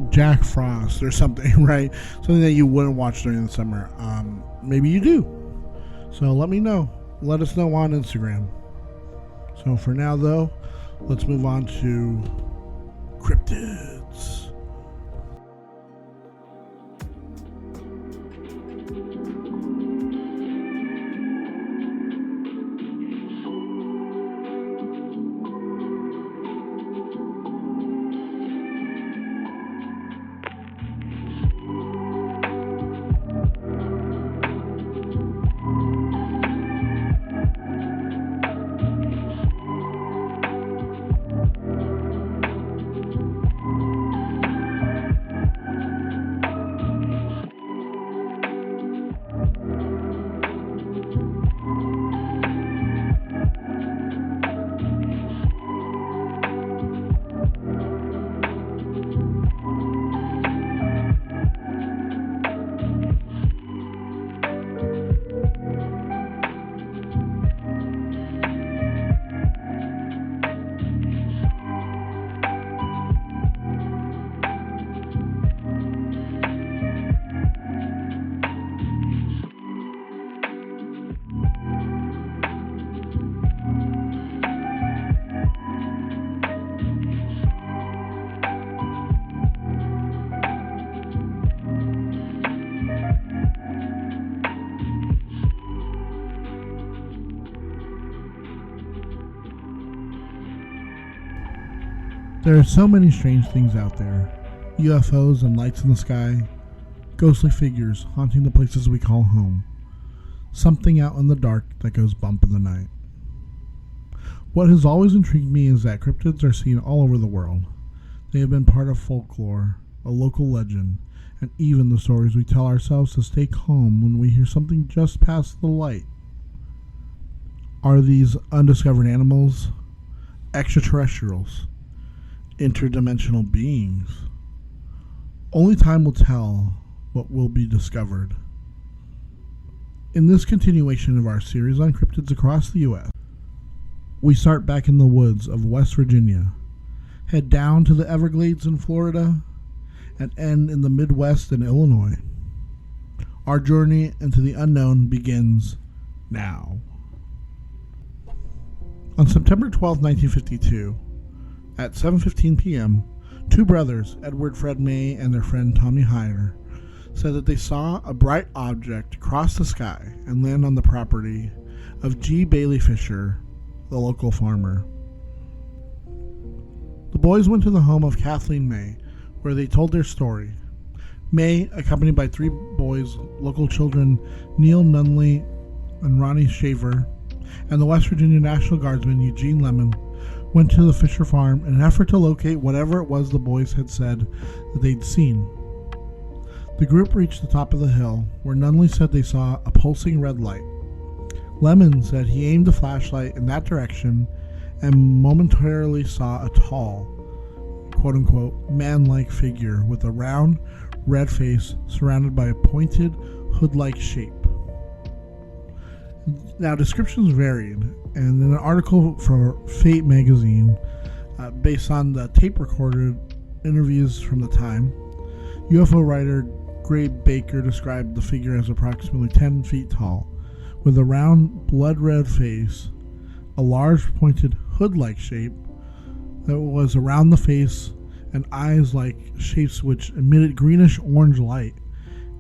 Jack Frost or something, right? Something that you wouldn't watch during the summer. Maybe you do. So let me know. Let us know on Instagram. So for now, though, let's move on to Cryptids. There are so many strange things out there. UFOs and lights in the sky, ghostly figures haunting the places we call home. Something out in the dark that goes bump in the night. What has always intrigued me is that cryptids are seen all over the world. They have been part of folklore, a local legend, and even the stories we tell ourselves to stay calm when we hear something just past the light. Are these undiscovered animals, extraterrestrials, interdimensional beings? Only time will tell what will be discovered. In this continuation of our series on cryptids across the U.S., we start back in the woods of West Virginia, head down to the Everglades in Florida, and end in the Midwest in Illinois. Our journey into the unknown begins now. On September 12, 1952, at 7:15 p.m., two brothers, Edward Fred May and their friend Tommy Hyder, said that they saw a bright object cross the sky and land on the property of G. Bailey Fisher, the local farmer. The boys went to the home of Kathleen May, where they told their story. May, accompanied by three boys, local children Neil Nunley and Ronnie Shaver, and the West Virginia National Guardsman Eugene Lemon, went to the Fisher farm in an effort to locate whatever it was the boys had said that they'd seen. The group reached the top of the hill, where Nunley said they saw a pulsing red light. Lemon said he aimed the flashlight in that direction and momentarily saw a tall, quote-unquote, man-like figure with a round, red face surrounded by a pointed, hood-like shape. Now, descriptions varied, and in an article for Fate magazine, based on the tape-recorded interviews from the time, UFO writer Gray Baker described the figure as approximately 10 feet tall, with a round, blood-red face, a large, pointed, hood-like shape that was around the face, and eyes like shapes which emitted greenish-orange light,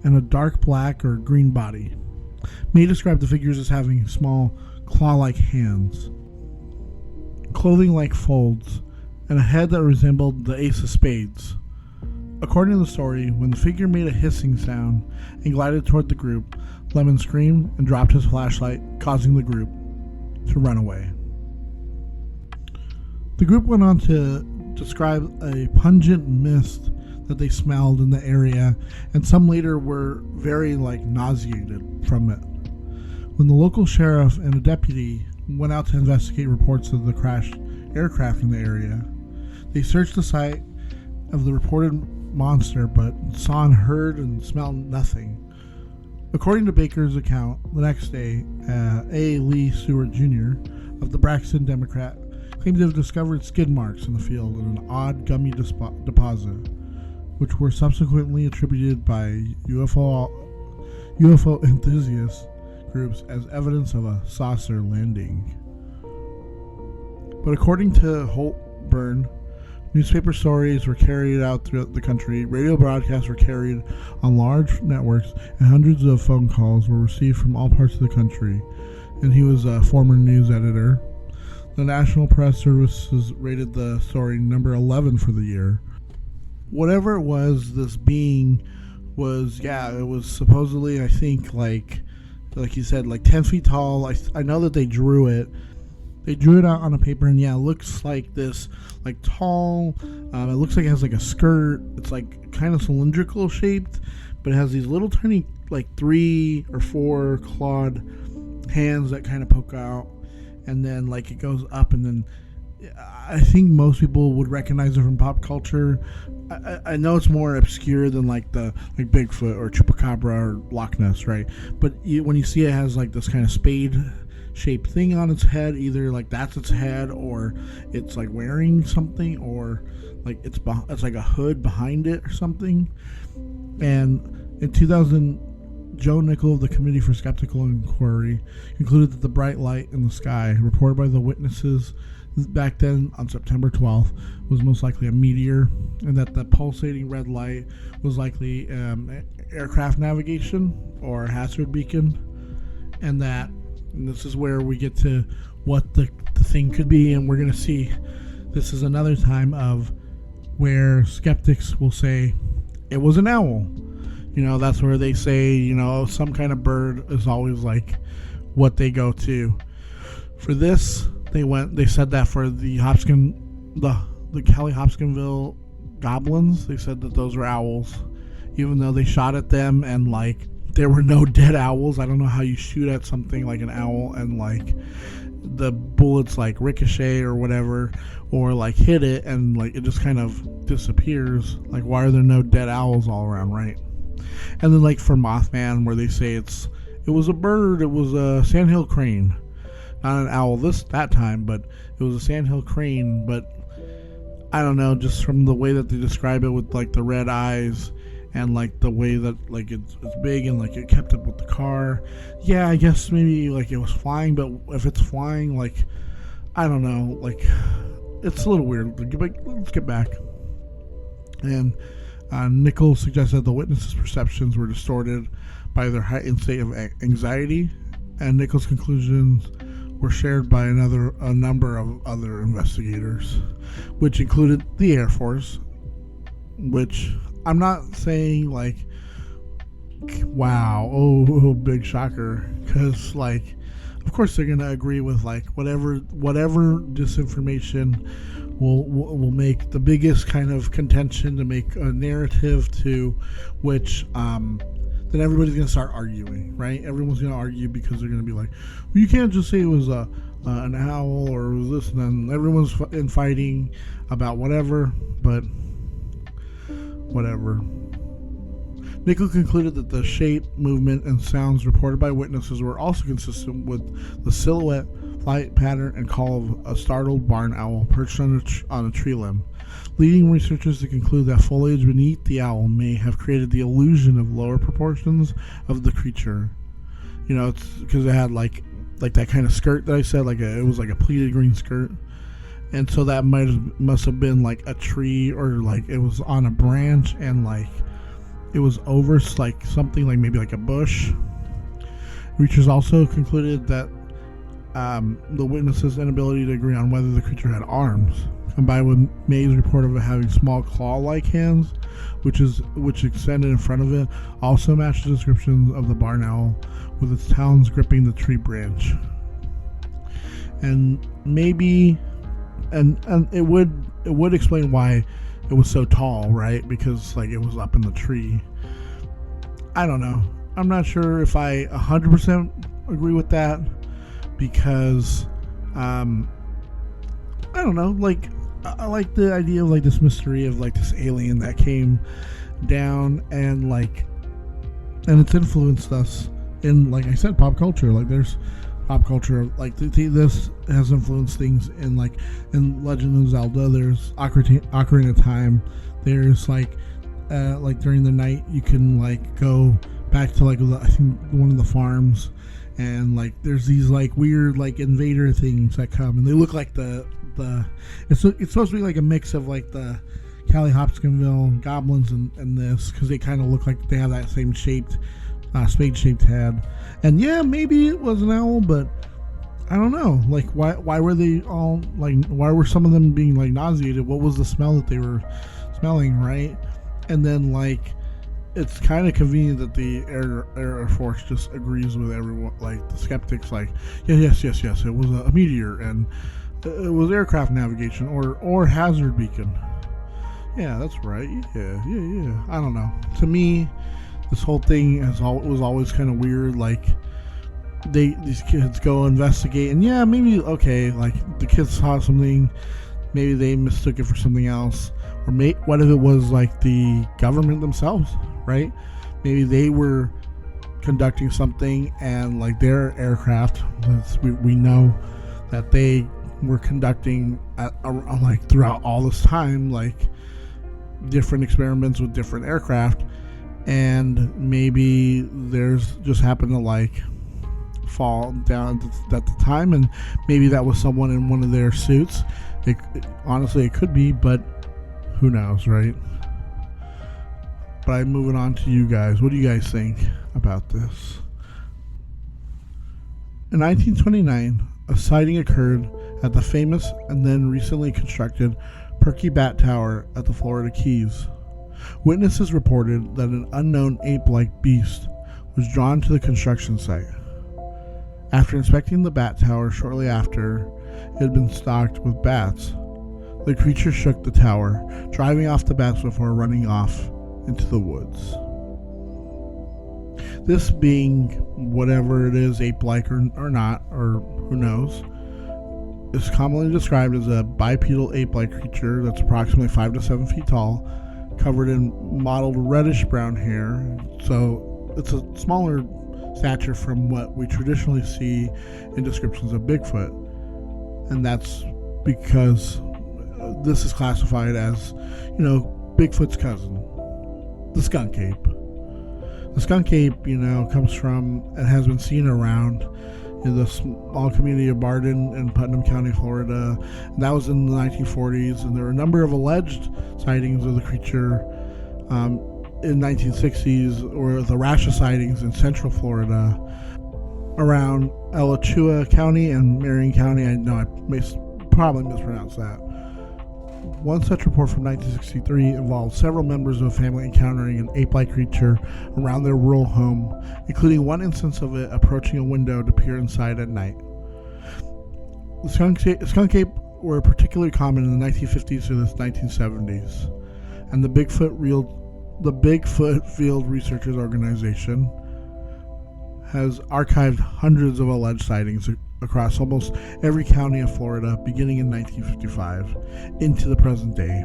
and a dark black or green body. May described the figures as having small, claw-like hands, clothing like folds, and a head that resembled the ace of spades. According to the story, when the figure made a hissing sound and glided toward the group, Lemon screamed and dropped his flashlight, causing the group to run away. The group went on to describe a pungent mist that they smelled in the area, and some later were very nauseated from it. When the local sheriff and a deputy went out to investigate reports of the crashed aircraft in the area, they searched the site of the reported monster but saw and heard and smelled nothing. According to Baker's account, the next day, A. Lee Stewart Jr. of the Braxton Democrat claimed to have discovered skid marks in the field in an odd gummy deposit, which were subsequently attributed by UFO enthusiast groups as evidence of a saucer landing. But according to Holtburn, newspaper stories were carried out throughout the country, radio broadcasts were carried on large networks, and hundreds of phone calls were received from all parts of the country. And he was a former news editor. The National Press Services rated the story number 11 for the year. Whatever it was, this being was, it was supposedly, I think, like you said, 10 feet tall. I know that they drew it. They drew it out on a paper, and it looks like this, tall. It looks like it has a skirt. It's kind of cylindrical shaped, but it has these little tiny, 3 or 4 clawed hands that kind of poke out, and then it goes up, and then I think most people would recognize it from pop culture. I know it's more obscure than the Bigfoot or Chupacabra or Loch Ness, right? But when you see it has this kind of spade shaped thing on its head, either that's its head, or it's wearing something, or it's like a hood behind it or something. And in 2000, Joe Nickel of the Committee for Skeptical Inquiry concluded that the bright light in the sky reported by the witnesses back then on September 12th was most likely a meteor, and that the pulsating red light was likely aircraft navigation or hazard beacon, and this is where we get to what the thing could be, and we're going to see this is another time of where skeptics will say it was an owl. That's where they say, some kind of bird is always like what they go to. For this, they said that for the Kelly Hopkinsville goblins, they said that those were owls, even though they shot at them and like there were no dead owls. I don't know how you shoot at something like an owl and like the bullets like ricochet or whatever, or like hit it and like it just kind of disappears. Like, why are there no dead owls all around, right? And then like for Mothman, where they say it was a bird, it was a sandhill crane, not an owl that time, but it was a sandhill crane. But I don't know, just from the way that they describe it with like the red eyes and like the way that like it's big and like it kept up with the car. Yeah, I guess maybe like it was flying, but if it's flying, like I don't know, like it's a little weird. Let's get back. And Nichols suggested the witnesses' perceptions were distorted by their heightened state of anxiety, and Nichols' conclusions were shared by a number of other investigators, which included the Air Force, which I'm not saying like, wow, oh big shocker, because like, of course they're gonna agree with like whatever disinformation will make the biggest kind of contention to make a narrative to which then everybody's gonna start arguing, right? Everyone's gonna argue because they're gonna be like, well, you can't just say it was an owl or it was this, and then everyone's fighting about whatever, but whatever. Nichols concluded that the shape, movement, and sounds reported by witnesses were also consistent with the silhouette, flight pattern, and call of a startled barn owl perched on a tree limb, leading researchers to conclude that foliage beneath the owl may have created the illusion of lower proportions of the creature. It's because it had like that kind of skirt that I said, it was like a pleated green skirt. And so that must have been like a tree, or like it was on a branch and like it was over like something like maybe like a bush. Researchers also concluded that the witnesses' inability to agree on whether the creature had arms, combined with May's report of it having small claw-like hands, which extended in front of it, also matched the descriptions of the barn owl, with its talons gripping the tree branch. And maybe. And it would explain why it was so tall, right? Because like it was up in the tree. I don't know. I'm not sure if I 100% agree with that, because I don't know. Like I like the idea of like this mystery of like this alien that came down and it's influenced us in, like I said, pop culture. Like there's pop culture, like this has influenced things in Legend of Zelda. There's Ocarina of Time. There's like during the night you can like go back to I think one of the farms, and like there's these like weird like invader things that come, and they look like it's supposed to be like a mix of like the Kelly Hopkinsville goblins and this, because they kind of look like they have that same shaped spade-shaped head. And yeah, maybe it was an owl, but I don't know. Like, why were they all like? Why were some of them being like nauseated? What was the smell that they were smelling, right? And then like, it's kind of convenient that the Air Force just agrees with everyone. Like the skeptics, like, yes, it was a meteor, and it was aircraft navigation or hazard beacon. Yeah, that's right. Yeah. I don't know. To me, this whole thing was always kind of weird. Like these kids go investigate, and yeah, maybe okay, like the kids saw something, maybe they mistook it for something else, or what if it was like the government themselves, right? Maybe they were conducting something, and like their aircraft, we know that they were conducting like throughout all this time, like different experiments with different aircraft. And maybe there's just happened to like fall down at the time, and maybe that was someone in one of their suits. Honestly, it could be, but who knows, right? But I'm moving on to you guys. What do you guys think about this? In 1929, a sighting occurred at the famous and then recently constructed Perky Bat Tower at the Florida Keys. Witnesses reported that an unknown ape-like beast was drawn to the construction site. After inspecting the bat tower shortly after it had been stocked with bats, the creature shook the tower, driving off the bats before running off into the woods. This being whatever it is, ape-like or not, or who knows, is commonly described as a bipedal ape-like creature that's approximately 5 to 7 feet tall, covered in mottled reddish-brown hair, so it's a smaller stature from what we traditionally see in descriptions of Bigfoot, and that's because this is classified as, Bigfoot's cousin, the skunk ape. The skunk ape, comes from and has been seen around in the small community of Barden in Putnam County, Florida. And that was in the 1940s, and there were a number of alleged sightings of the creature in 1960s, or the rash of sightings in central Florida around Alachua County and Marion County. I know I probably mispronounced that. One such report from 1963 involved several members of a family encountering an ape-like creature around their rural home, including one instance of it approaching a window to peer inside at night. The skunk ape were particularly common in the 1950s to the 1970s, and the Bigfoot Field Researchers Organization has archived hundreds of alleged sightings across almost every county of Florida beginning in 1955 into the present day.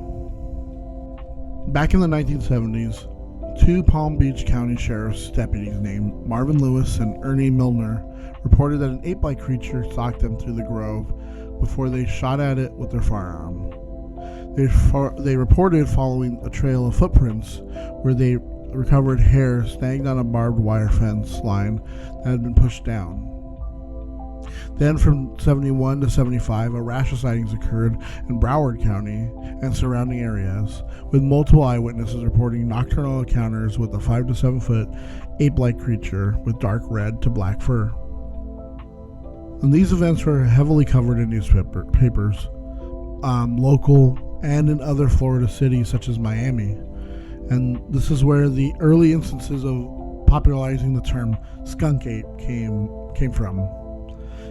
Back in the 1970s, two Palm Beach County Sheriff's deputies named Marvin Lewis and Ernie Milner reported that an ape-like creature stalked them through the grove before they shot at it with their firearm. They reported following a trail of footprints where they recovered hair snagged on a barbed wire fence line that had been pushed down. Then from 71 to 75, a rash of sightings occurred in Broward County and surrounding areas, with multiple eyewitnesses reporting nocturnal encounters with a 5 to 7 foot ape-like creature with dark red to black fur. And these events were heavily covered in newspapers, local and in other Florida cities such as Miami. And this is where the early instances of popularizing the term skunk ape came from.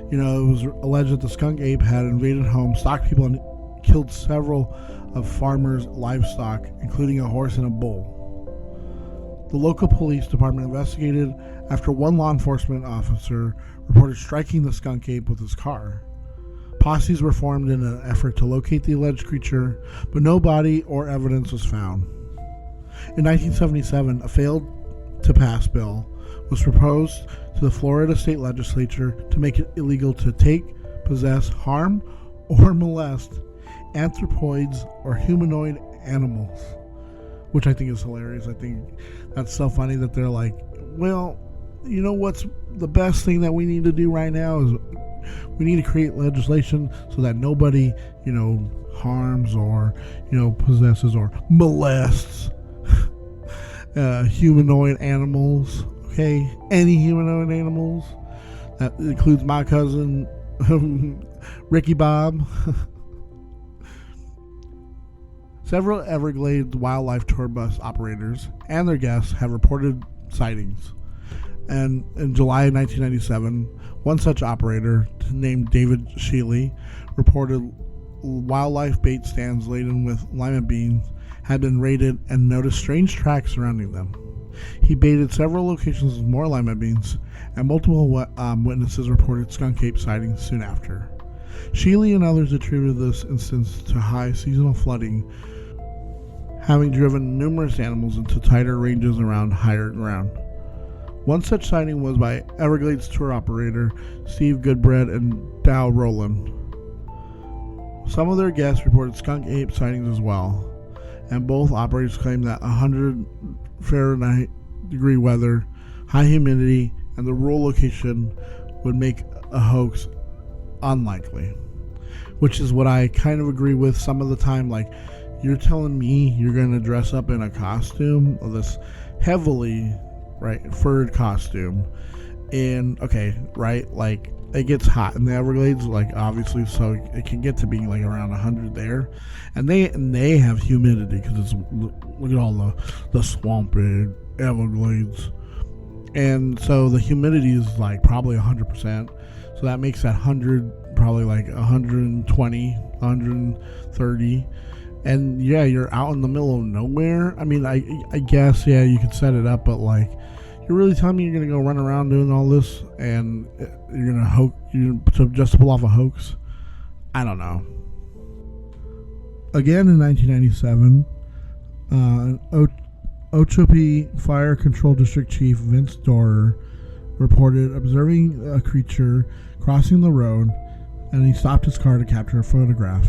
It was alleged that the skunk ape had invaded homes, stalked people, and killed several of farmers' livestock, including a horse and a bull. The local police department investigated after one law enforcement officer reported striking the skunk ape with his car. Posses were formed in an effort to locate the alleged creature, but no body or evidence was found. In 1977, a failed-to-pass bill was proposed to the Florida State Legislature to make it illegal to take, possess, harm, or molest anthropoids or humanoid animals, which I think is hilarious. I think that's so funny that they're like, well, what's the best thing that we need to do right now is we need to create legislation so that nobody, harms or, possesses or molests humanoid animals. Okay, any humanoid animals. That includes my cousin, Ricky Bob. Several Everglades wildlife tour bus operators and their guests have reported sightings. And in July 1997, one such operator, named David Shealy, reported wildlife bait stands laden with lima beans had been raided and noticed strange tracks surrounding them. He baited several locations with more lima beans, and multiple witnesses reported skunk ape sightings soon after. Shealy and others attributed this instance to high seasonal flooding, having driven numerous animals into tighter ranges around higher ground. One such sighting was by Everglades tour operator Steve Goodbread and Dow Rowland. Some of their guests reported skunk ape sightings as well, and both operators claimed that 100 Fahrenheit degree weather, high humidity, and the rural location would make a hoax unlikely, which is what I kind of agree with some of the time. Like, you're telling me you're going to dress up in a costume, or this heavily furred costume, right, like it gets hot in the Everglades, like obviously, so it can get to being like around 100 there, and they have humidity because it's, look at all the swampy Everglades, and so the humidity is like probably 100%, so that makes that 100 probably like 120, 130. And yeah, you're out in the middle of nowhere. I mean, I guess, yeah, you could set it up, but like, you're really telling me you're gonna go run around doing all this and you're gonna just to pull off a hoax? I don't know. Again in 1997, Okeechobee Fire Control District Chief Vince Dorer reported observing a creature crossing the road, and he stopped his car to capture a photograph.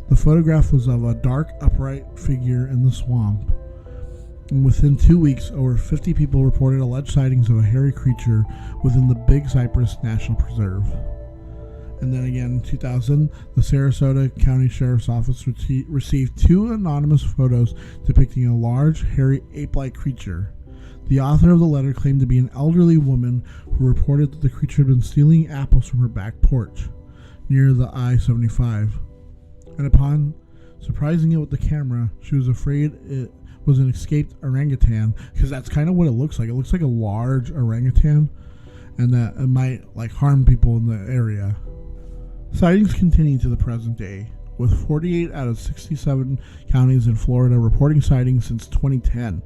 The photograph was of a dark, upright figure in the swamp. And within 2 weeks, over 50 people reported alleged sightings of a hairy creature within the Big Cypress National Preserve. And then again in 2000, the Sarasota County Sheriff's Office received 2 anonymous photos depicting a large, hairy, ape-like creature. The author of the letter claimed to be an elderly woman who reported that the creature had been stealing apples from her back porch near the I-75. And upon surprising it with the camera, she was afraid it was an escaped orangutan, because that's kind of what it looks like. It looks like a large orangutan, and that it might like harm people in the area. Sightings continue to the present day, with 48 out of 67 counties in Florida reporting sightings since 2010,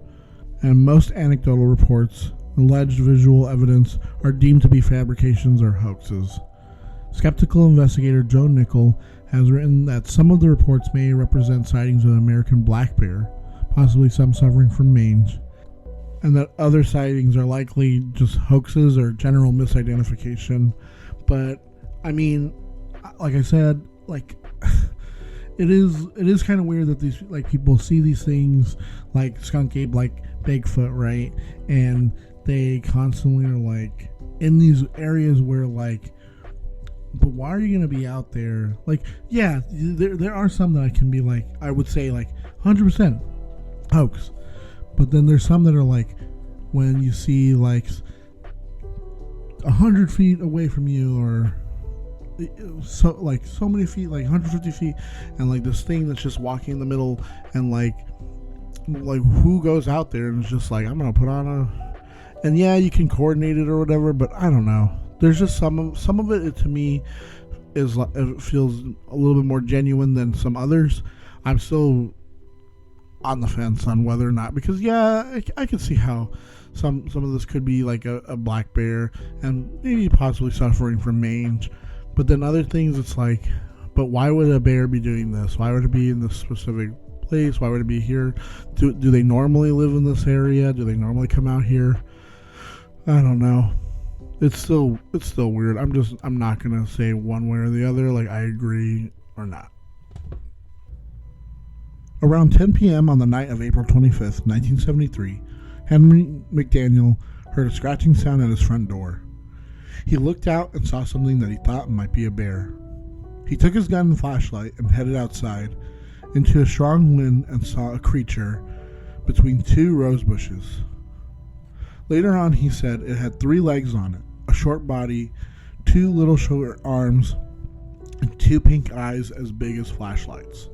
and most anecdotal reports, alleged visual evidence, are deemed to be fabrications or hoaxes. Skeptical investigator Joe Nickel has written that some of the reports may represent sightings of an American black bear, possibly some suffering from mange, and that other sightings are likely just hoaxes or general misidentification. But I mean, like I said, like it is kind of weird that these like people see these things like Skunk Ape, like Bigfoot, right? And they constantly are like in these areas where like, but why are you going to be out there? Like, yeah, there are some that I can be like, I would say like 100% hoax. But then there's some that are like, when you see like 100 feet away from you, or so many feet, like 150 feet, and like this thing that's just walking in the middle, and like who goes out there and is just like, I'm going to put on a, and yeah, you can coordinate it or whatever, but I don't know. There's just some of it to me is like, it feels a little bit more genuine than some others. I'm still on the fence on whether or not, because yeah, I can see how some of this could be like a black bear and maybe possibly suffering from mange, but then other things it's like, but why would a bear be doing this? Why would it be in this specific place? Why would it be here? Do they normally live in this area? Do they normally come out here? I don't know. It's still weird. I'm not gonna say one way or the other, like I agree or not. Around 10 p.m. on the night of April 25th, 1973, Henry McDaniel heard a scratching sound at his front door. He looked out and saw something that he thought might be a bear. He took his gun and flashlight and headed outside into a strong wind and saw a creature between 2 rose bushes. Later on, he said it had 3 legs on it, a short body, 2 little short arms, and 2 pink eyes as big as flashlights.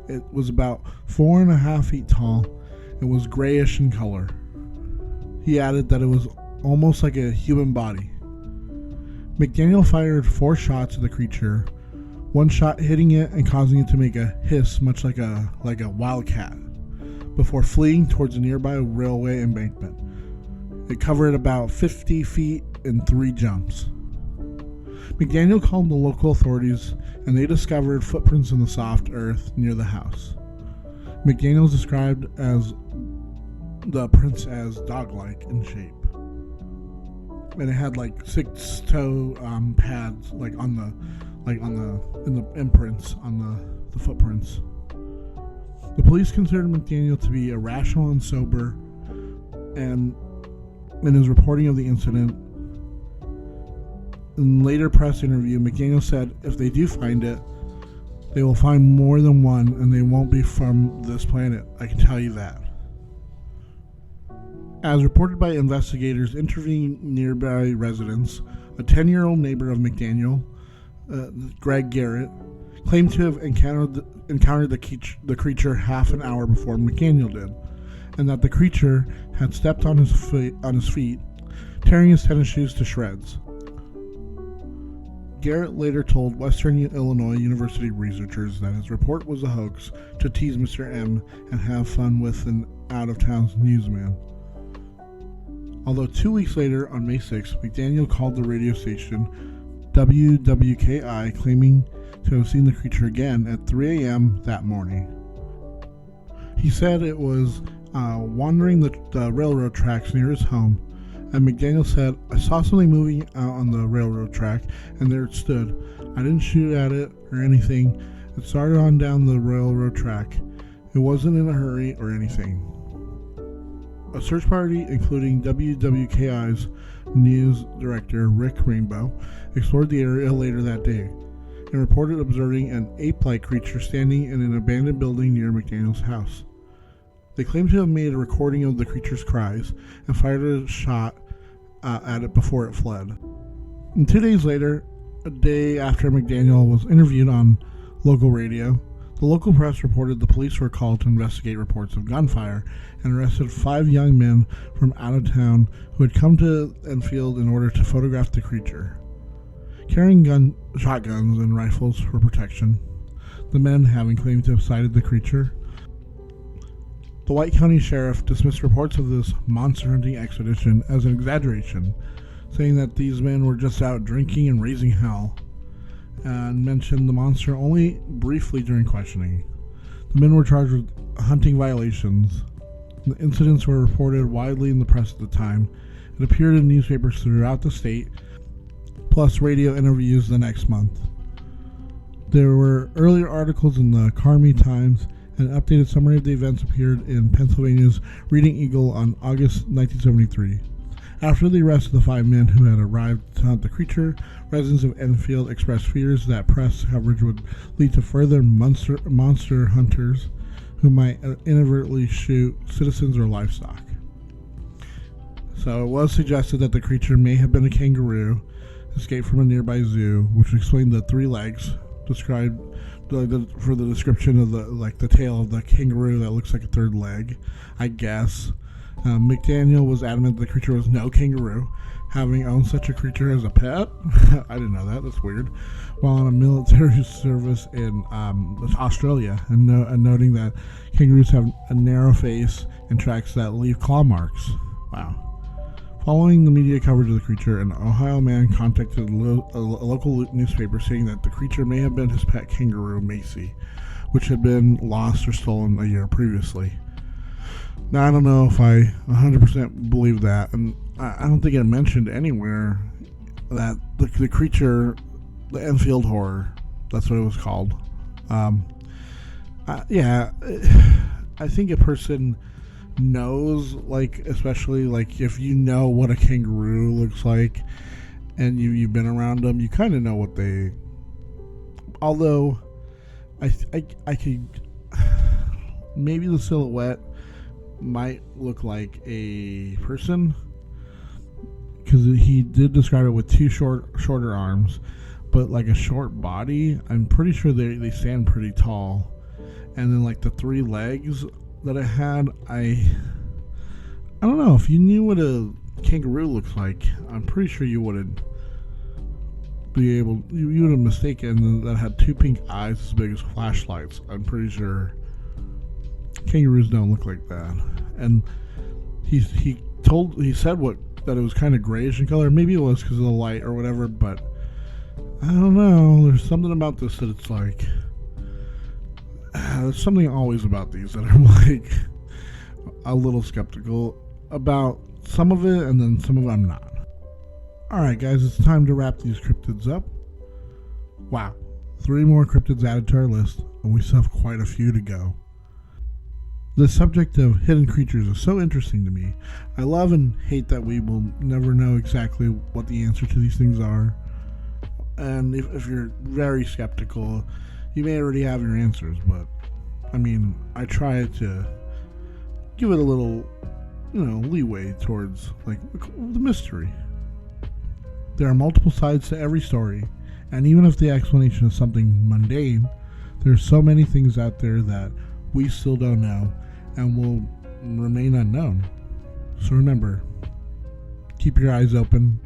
It was about 4.5 feet tall and was grayish in color. He added that it was almost like a human body. McDaniel fired 4 shots at the creature, one shot hitting it and causing it to make a hiss much like a wildcat, before fleeing towards a nearby railway embankment. It covered about 50 feet in 3 jumps. McDaniel called the local authorities, and they discovered footprints in the soft earth near the house. McDaniel described as the prints as dog-like in shape, and it had like 6 toe pads, like in the imprints on the footprints. The police considered McDaniel to be irrational and sober, and in his reporting of the incident, in later press interview, McDaniel said if they do find it, they will find more than one, and they won't be from this planet. I can tell you that. As reported by investigators interviewing nearby residents, a 10-year-old neighbor of McDaniel, Greg Garrett, claimed to have encountered the creature half an hour before McDaniel did, and that the creature had stepped on his feet, tearing his tennis shoes to shreds. Garrett later told Western Illinois University researchers that his report was a hoax to tease Mr. M and have fun with an out-of-town newsman. Although 2 weeks later, on May 6, McDaniel called the radio station WWKI, claiming to have seen the creature again at 3 a.m. that morning. He said it was wandering the railroad tracks near his home, and McDaniel said, "I saw something moving out on the railroad track, and there it stood. I didn't shoot at it or anything. It started on down the railroad track. It wasn't in a hurry or anything." A search party, including WWKI's news director Rick Rainbow, explored the area later that day and reported observing an ape-like creature standing in an abandoned building near McDaniel's house. They claimed to have made a recording of the creature's cries and fired a shot at it before it fled. And 2 days later, a day after McDaniel was interviewed on local radio, the local press reported the police were called to investigate reports of gunfire and arrested 5 young men from out of town who had come to Enfield in order to photograph the creature, carrying shotguns and rifles for protection, the men having claimed to have sighted the creature. The White County Sheriff dismissed reports of this monster hunting expedition as an exaggeration, saying that these men were just out drinking and raising hell, and mentioned the monster only briefly during questioning. The men were charged with hunting violations. The incidents were reported widely in the press at the time. It appeared in newspapers throughout the state, plus radio interviews the next month. There were earlier articles in the Carmi Times, and an updated summary of the events appeared in Pennsylvania's Reading Eagle on August 1973. After the arrest of the 5 men who had arrived to hunt the creature, residents of Enfield expressed fears that press coverage would lead to further monster hunters who might inadvertently shoot citizens or livestock. So it was suggested that the creature may have been a kangaroo escaped from a nearby zoo, which explained the 3 legs described for the description of the tail of the kangaroo that looks like a 3rd leg, I guess. McDaniel was adamant the creature was no kangaroo, having owned such a creature as a pet. I didn't know that. That's weird. While on a military service in Australia, and noting that kangaroos have a narrow face and tracks that leave claw marks. Wow. Following the media coverage of the creature, an Ohio man contacted a local newspaper saying that the creature may have been his pet kangaroo, Macy, which had been lost or stolen a year previously. Now, I don't know if I 100% believe that, and I don't think it mentioned anywhere that the creature, the Enfield Horror, that's what it was called. Yeah, I think a person knows, especially if you know what a kangaroo looks like and you've been around them, you kind of know what they, although I could, maybe the silhouette might look like a person, because he did describe it with 2 shorter arms, but like a short body. I'm pretty sure they stand pretty tall, and then the 3 legs that it had, I don't know, if you knew what a kangaroo looks like, I'm pretty sure you wouldn't be able, you would have mistaken that had 2 pink eyes as big as flashlights. I'm pretty sure kangaroos don't look like that. And he said that it was kind of grayish in color. Maybe it was because of the light or whatever, but I don't know. There's something about this that it's there's something always about these that I'm a little skeptical about some of it, and then some of it I'm not. Alright guys, it's time to wrap these cryptids up. Wow, 3 more cryptids added to our list, and we still have quite a few to go. The subject of hidden creatures is so interesting to me. I love and hate that we will never know exactly what the answer to these things are. And if you're very skeptical, you may already have your answers, but I try to give it a little leeway towards like the mystery. There are multiple sides to every story, and even if the explanation is something mundane, there's so many things out there that we still don't know and will remain unknown. So remember, keep your eyes open,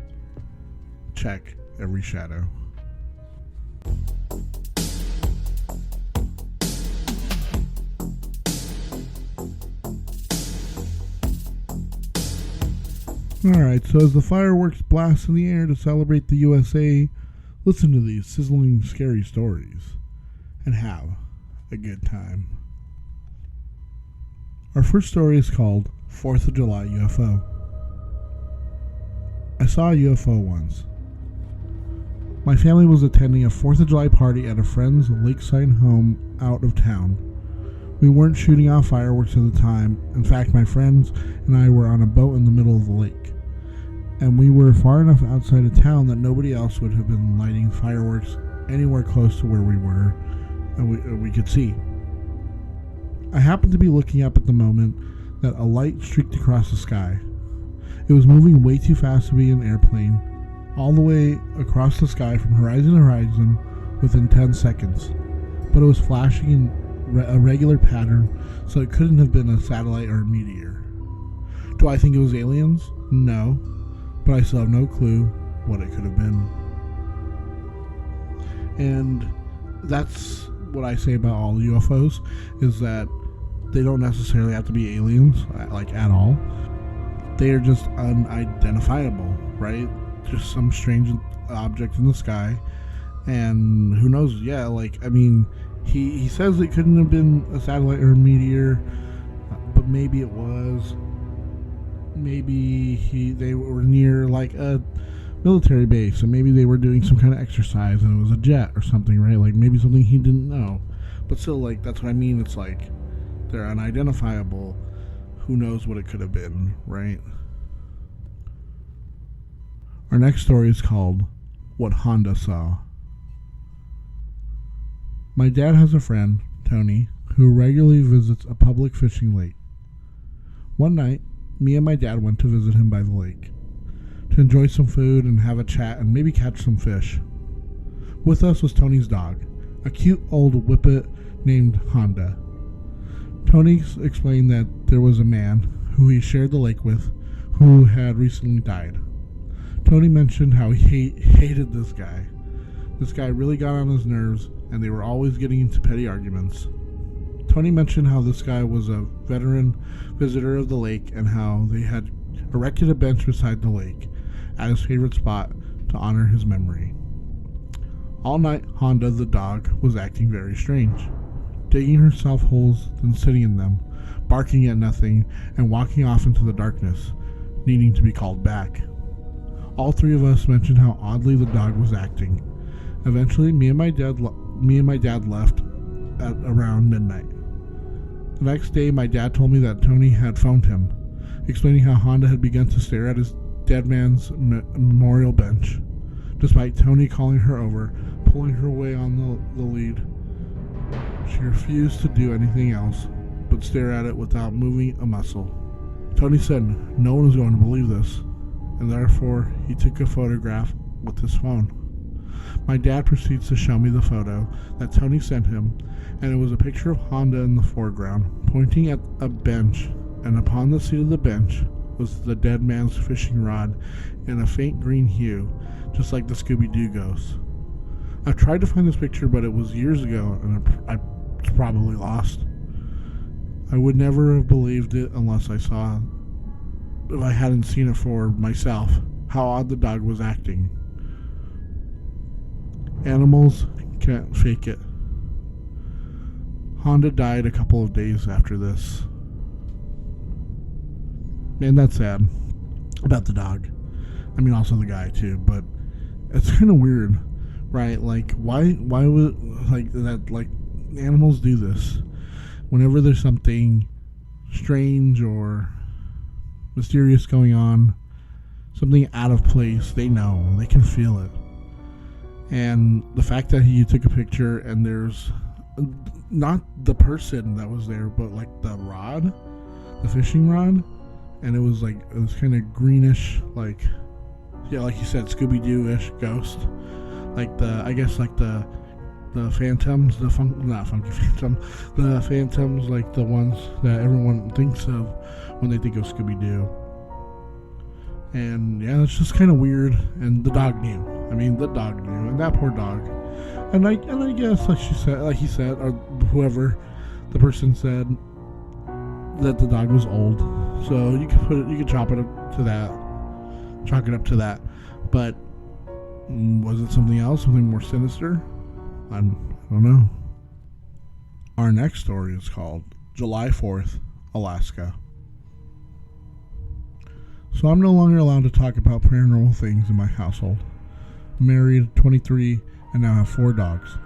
check every shadow. Alright, so as the fireworks blast in the air to celebrate the USA, listen to these sizzling, scary stories and have a good time. Our first story is called 4th of July UFO. I saw a UFO once. My family was attending a 4th of July party at a friend's lakeside home out of town. We weren't shooting off fireworks at the time. In fact, my friends and I were on a boat in the middle of the lake. And we were far enough outside of town that nobody else would have been lighting fireworks anywhere close to where we were and we could see. I happened to be looking up at the moment that a light streaked across the sky. It was moving way too fast to be an airplane, all the way across the sky from horizon to horizon within 10 seconds. But it was flashing in a regular pattern, so it couldn't have been a satellite or a meteor. Do I think it was aliens? No, but I still have no clue what it could have been. And that's what I say about all UFOs, is that they don't necessarily have to be aliens, like at all. They are just unidentifiable, right? Just some strange object in the sky, and who knows? Yeah, like, I mean, he says it couldn't have been a satellite or a meteor, but maybe it was. Maybe they were near like a military base, and maybe they were doing some kind of exercise and it was a jet or something, right? Like maybe something he didn't know. But still, like, that's what I mean. It's like they're unidentifiable. Who knows what it could have been, right? Our next story is called What Honda Saw. My dad has a friend, Tony, who regularly visits a public fishing lake. One night, me and my dad went to visit him by the lake to enjoy some food and have a chat and maybe catch some fish. With us was Tony's dog, a cute old whippet named Honda. Tony explained that there was a man who he shared the lake with who had recently died. Tony mentioned how he hated this guy. This guy really got on his nerves, and they were always getting into petty arguments. Tony mentioned how this guy was a veteran visitor of the lake and how they had erected a bench beside the lake at his favorite spot to honor his memory. All night, Honda, the dog, was acting very strange, digging herself holes, then sitting in them, barking at nothing, and walking off into the darkness, needing to be called back. All three of us mentioned how oddly the dog was acting. Eventually, me and my dad left at around midnight. The next day, my dad told me that Tony had phoned him, explaining how Honda had begun to stare at his dead man's memorial bench. Despite Tony calling her over, pulling her away on the lead, she refused to do anything else but stare at it without moving a muscle. Tony said no one was going to believe this, and therefore he took a photograph with his phone. My dad proceeds to show me the photo that Tony sent him, and it was a picture of Honda in the foreground, pointing at a bench, and upon the seat of the bench was the dead man's fishing rod in a faint green hue, just like the Scooby-Doo ghost. I've tried to find this picture, but it was years ago, and it's probably lost. I would never have believed it unless if I hadn't seen it for myself, how odd the dog was acting. Animals can't fake it. Honda died a couple of days after this. Man, that's sad about the dog. I mean, also the guy too, but it's kind of weird, right? Like, why would, like, that, like, animals do this? Whenever there's something strange or mysterious going on, something out of place, they know, they can feel it. And the fact that you took a picture and there's not the person that was there, but like the rod, the fishing rod, and it was kind of greenish, like you said, Scooby-Doo-ish ghost, the phantoms, not funky phantom, the phantoms, like the ones that everyone thinks of when they think of Scooby-Doo. And yeah, it's just kind of weird. And the dog knew. And that poor dog. And I guess, like he said, or whoever, the person said that the dog was old. So you could chalk it up to that. But was it something else, something more sinister? I don't know. Our next story is called July 4th, Alaska. So I'm no longer allowed to talk about paranormal things in my household. I'm married, 23, and now have 4 dogs.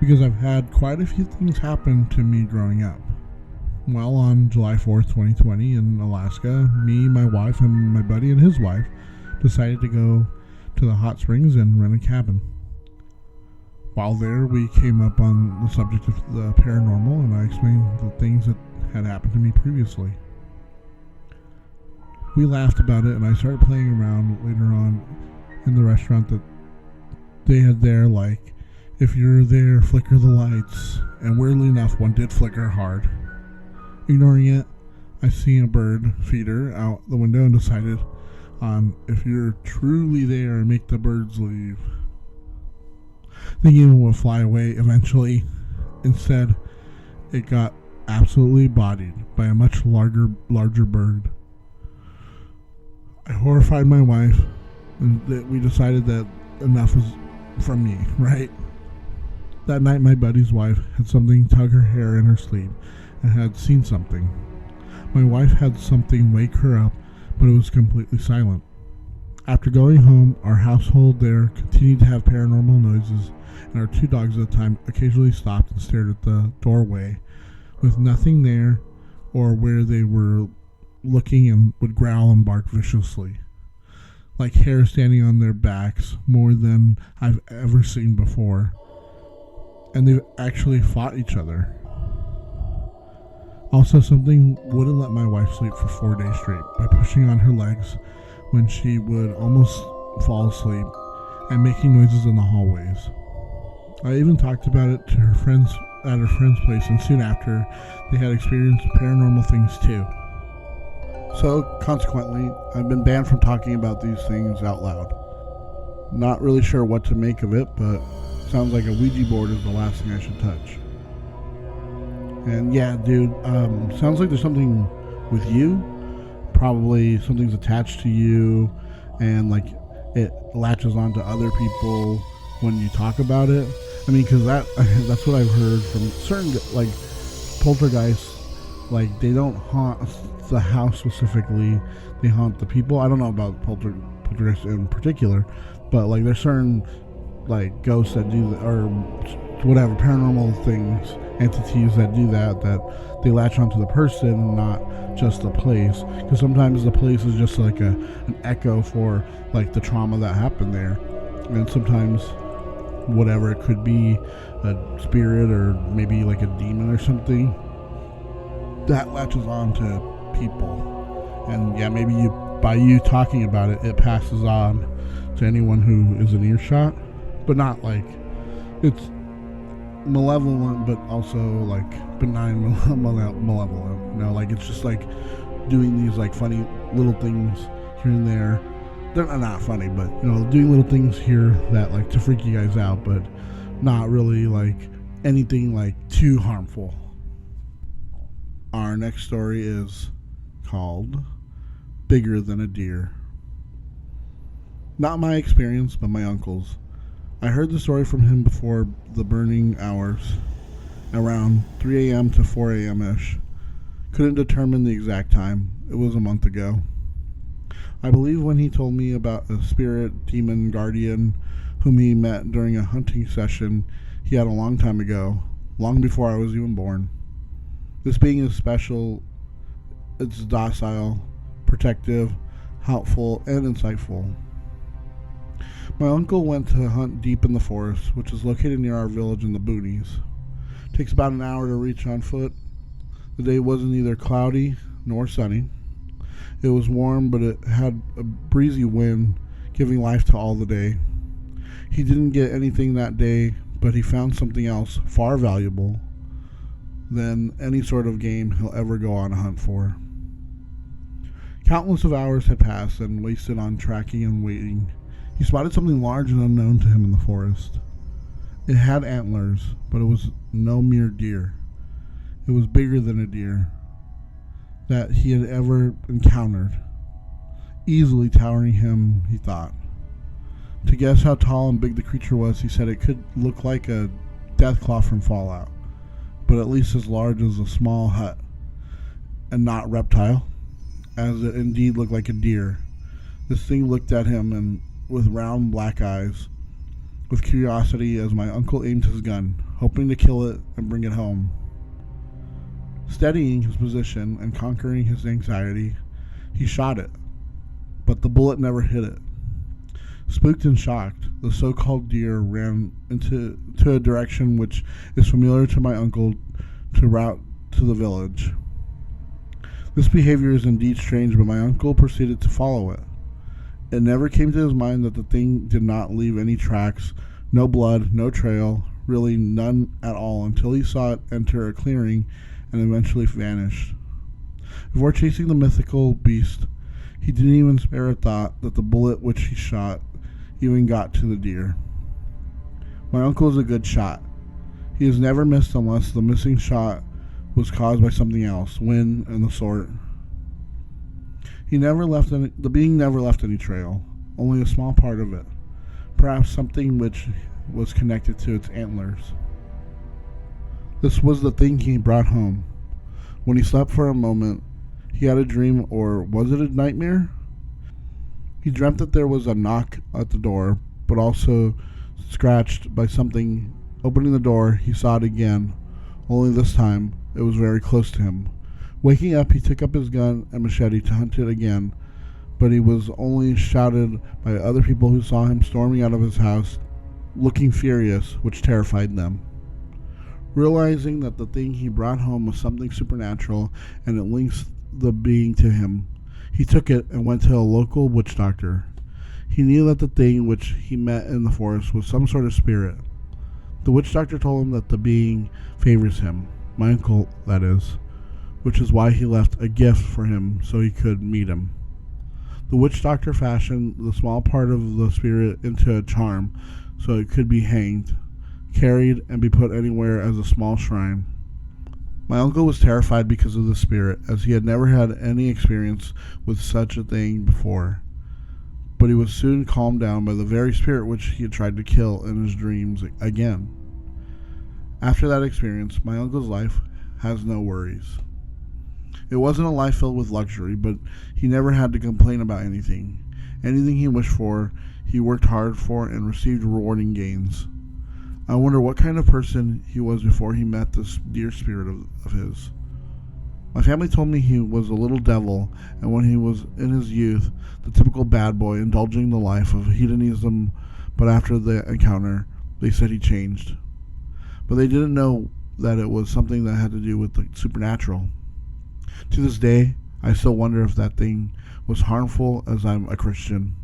Because I've had quite a few things happen to me growing up. Well, on July 4th, 2020 in Alaska, me, my wife, and my buddy and his wife decided to go to the hot springs and rent a cabin. While there, we came up on the subject of the paranormal, and I explained the things that had happened to me previously. We laughed about it, and I started playing around later on in the restaurant that they had there, like, if you're there, flicker the lights. And weirdly enough, one did flicker hard. Ignoring it, I seen a bird feeder out the window and decided on if you're truly there, make the birds leave. Thinking it would fly away eventually. Instead, it got absolutely bodied by a much larger bird. I horrified my wife, and we decided that enough was from me, right? That night, my buddy's wife had something tug her hair in her sleep and had seen something. My wife had something wake her up, but it was completely silent. After going home, our household there continued to have paranormal noises, and our 2 dogs at the time occasionally stopped and stared at the doorway with nothing there or where they were looking, and would growl and bark viciously, like hair standing on their backs, more than I've ever seen before. And they've actually fought each other. Also, something wouldn't let my wife sleep for 4 days straight by pushing on her legs when she would almost fall asleep and making noises in the hallways. I even talked about it to her friends at her friend's place, and soon after, they had experienced paranormal things too. So, consequently, I've been banned from talking about these things out loud. Not really sure what to make of it, but sounds like a Ouija board is the last thing I should touch. And yeah, dude, sounds like there's something with you. Probably something's attached to you, and like it latches onto other people when you talk about it. I mean, because that's what I've heard from certain, like, poltergeists. Like, they don't haunt the house specifically, they haunt the people. I don't know about poltergeists in particular, but like there's certain like ghosts that do that, or whatever paranormal things, entities that do that they latch onto the person, not just the place, because sometimes the place is just like an echo for like the trauma that happened there, and sometimes whatever it could be, a spirit or maybe like a demon or something that latches on to people. And yeah, maybe by you talking about it, it passes on to anyone who is in earshot, but not like it's malevolent, but also like benign malevolent. You know, like it's just like doing these like funny little things here and there. They're not funny, but you know, doing little things here that like to freak you guys out, but not really like anything like too harmful. Our next story is called Bigger Than a Deer. Not my experience, but my uncle's. I heard the story from him before the burning hours, around 3 a.m. to 4 a.m.-ish. Couldn't determine the exact time. It was a month ago. I believe when he told me about a spirit, demon, guardian, whom he met during a hunting session he had a long time ago, long before I was even born. This being is special, it's docile, protective, helpful, and insightful. My uncle went to hunt deep in the forest, which is located near our village in the boonies. It takes about an hour to reach on foot. The day wasn't either cloudy nor sunny, It was warm, but it had a breezy wind, giving life to all the day. He didn't get anything that day, but he found something else far valuable than any sort of game he'll ever go on a hunt for. Countless of hours had passed and wasted on tracking and waiting. He spotted something large and unknown to him in the forest. It had antlers, but it was no mere deer. It was bigger than a deer that he had ever encountered, easily towering him, he thought. To guess how tall and big the creature was, he said it could look like a deathclaw from Fallout, but at least as large as a small hut, and not reptile, as it indeed looked like a deer. This thing looked at him and with round black eyes, with curiosity, as my uncle aimed his gun, hoping to kill it and bring it home. Steadying his position and conquering his anxiety, he shot it, but the bullet never hit it. Spooked and shocked, the so-called deer ran into a direction which is familiar to my uncle to route to the village. This behavior is indeed strange, but my uncle proceeded to follow it. It never came to his mind that the thing did not leave any tracks, no blood, no trail, really none at all, until he saw it enter a clearing and eventually vanish. Before chasing the mythical beast, he didn't even spare a thought that the bullet which he shot even got to the deer. My uncle is a good shot. He has never missed unless the missing shot was caused by something else, wind and the sort. The being never left any trail, only a small part of it, perhaps something which was connected to its antlers. This was the thing he brought home. When he slept for a moment, he had a dream, or was it a nightmare? He dreamt that there was a knock at the door, but also scratched by something. Opening the door, he saw it again, only this time it was very close to him. Waking up, he took up his gun and machete to hunt it again, but he was only shouted by other people who saw him storming out of his house, looking furious, which terrified them. Realizing that the thing he brought home was something supernatural and it links the being to him, he took it and went to a local witch doctor. He knew that the thing which he met in the forest was some sort of spirit. The witch doctor told him that the being favors him, my uncle, that is, which is why he left a gift for him so he could meet him. The witch doctor fashioned the small part of the spirit into a charm so it could be hanged, carried, and be put anywhere as a small shrine. My uncle was terrified because of the spirit, as he had never had any experience with such a thing before. But he was soon calmed down by the very spirit which he had tried to kill in his dreams again. After that experience, my uncle's life has no worries. It wasn't a life filled with luxury, but he never had to complain about anything. Anything he wished for, he worked hard for and received rewarding gains. I wonder what kind of person he was before he met this dear spirit of his. My family told me he was a little devil, and when he was in his youth, the typical bad boy indulging the life of hedonism, but after the encounter, they said he changed. But they didn't know that it was something that had to do with the supernatural. To this day, I still wonder if that thing was harmful, as I'm a Christian.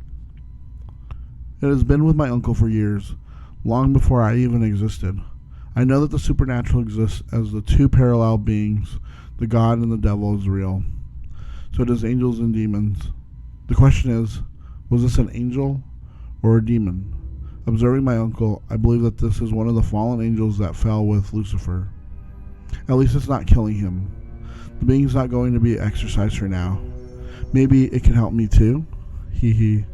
It has been with my uncle for years, long before I even existed. I know that the supernatural exists as the two parallel beings, the God and the devil, is real. So does angels and demons. The question is, was this an angel or a demon? Observing my uncle, I believe that this is one of the fallen angels that fell with Lucifer. At least it's not killing him. The being's not going to be exorcised for now. Maybe it can help me too? Hee hee.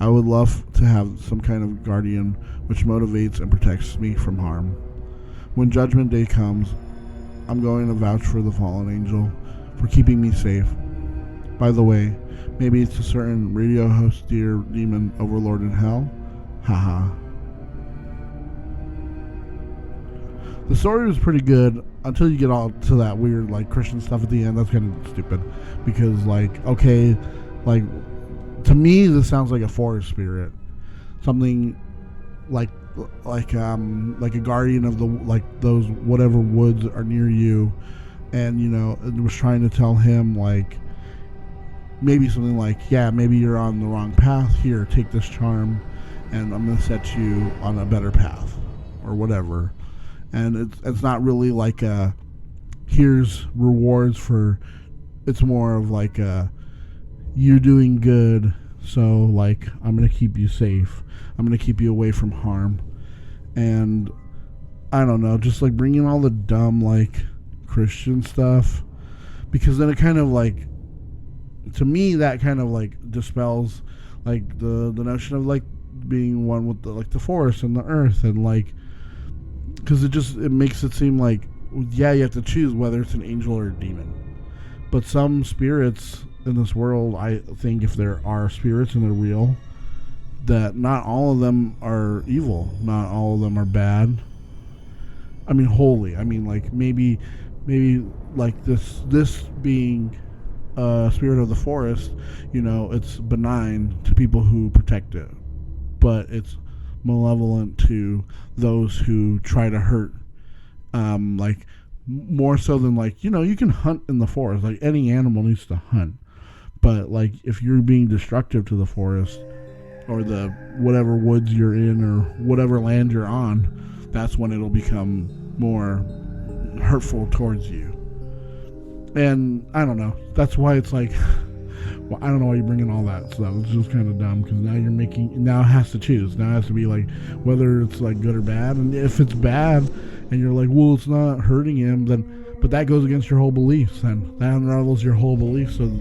I would love to have some kind of guardian which motivates and protects me from harm. When Judgment Day comes, I'm going to vouch for the fallen angel for keeping me safe. By the way, maybe it's a certain radio host dear demon overlord in hell? Haha. The story was pretty good until you get all to that weird Christian stuff at the end. That's kind of stupid because okay, to me this sounds like a forest spirit, something like a guardian of the those whatever woods are near you, and it was trying to tell him maybe something like, yeah, maybe you're on the wrong path. Here, take this charm, and I'm going to set you on a better path, or whatever. And it's not really like here's rewards for. It's more of like you're doing good, so like I'm going to keep you safe. I'm going to keep you away from harm. And I don't know, just like bringing all the dumb like Christian stuff, because then it kind of like, to me, that kind of like dispels like the notion of like being one with the forest and the earth, and like, because it makes it seem like, yeah, you have to choose whether it's an angel or a demon. But some spirits in this world, I think, if there are spirits and they're real, that not all of them are evil, not all of them are bad. I mean, holy. I mean, like maybe like this being a spirit of the forest, it's benign to people who protect it, but it's malevolent to those who try to hurt. Like more so than like, you can hunt in the forest. Like any animal needs to hunt, but like if you're being destructive to the forest or the whatever woods you're in or whatever land you're on, that's when it'll become more hurtful towards you. And I don't know. That's why it's like, well, I don't know why you're bringing all that stuff. It's just kind of dumb, because now now it has to choose. Now it has to be like whether it's like good or bad. And if it's bad and you're like, well, it's not hurting him, then, but that goes against your whole beliefs. Then that unravels your whole beliefs of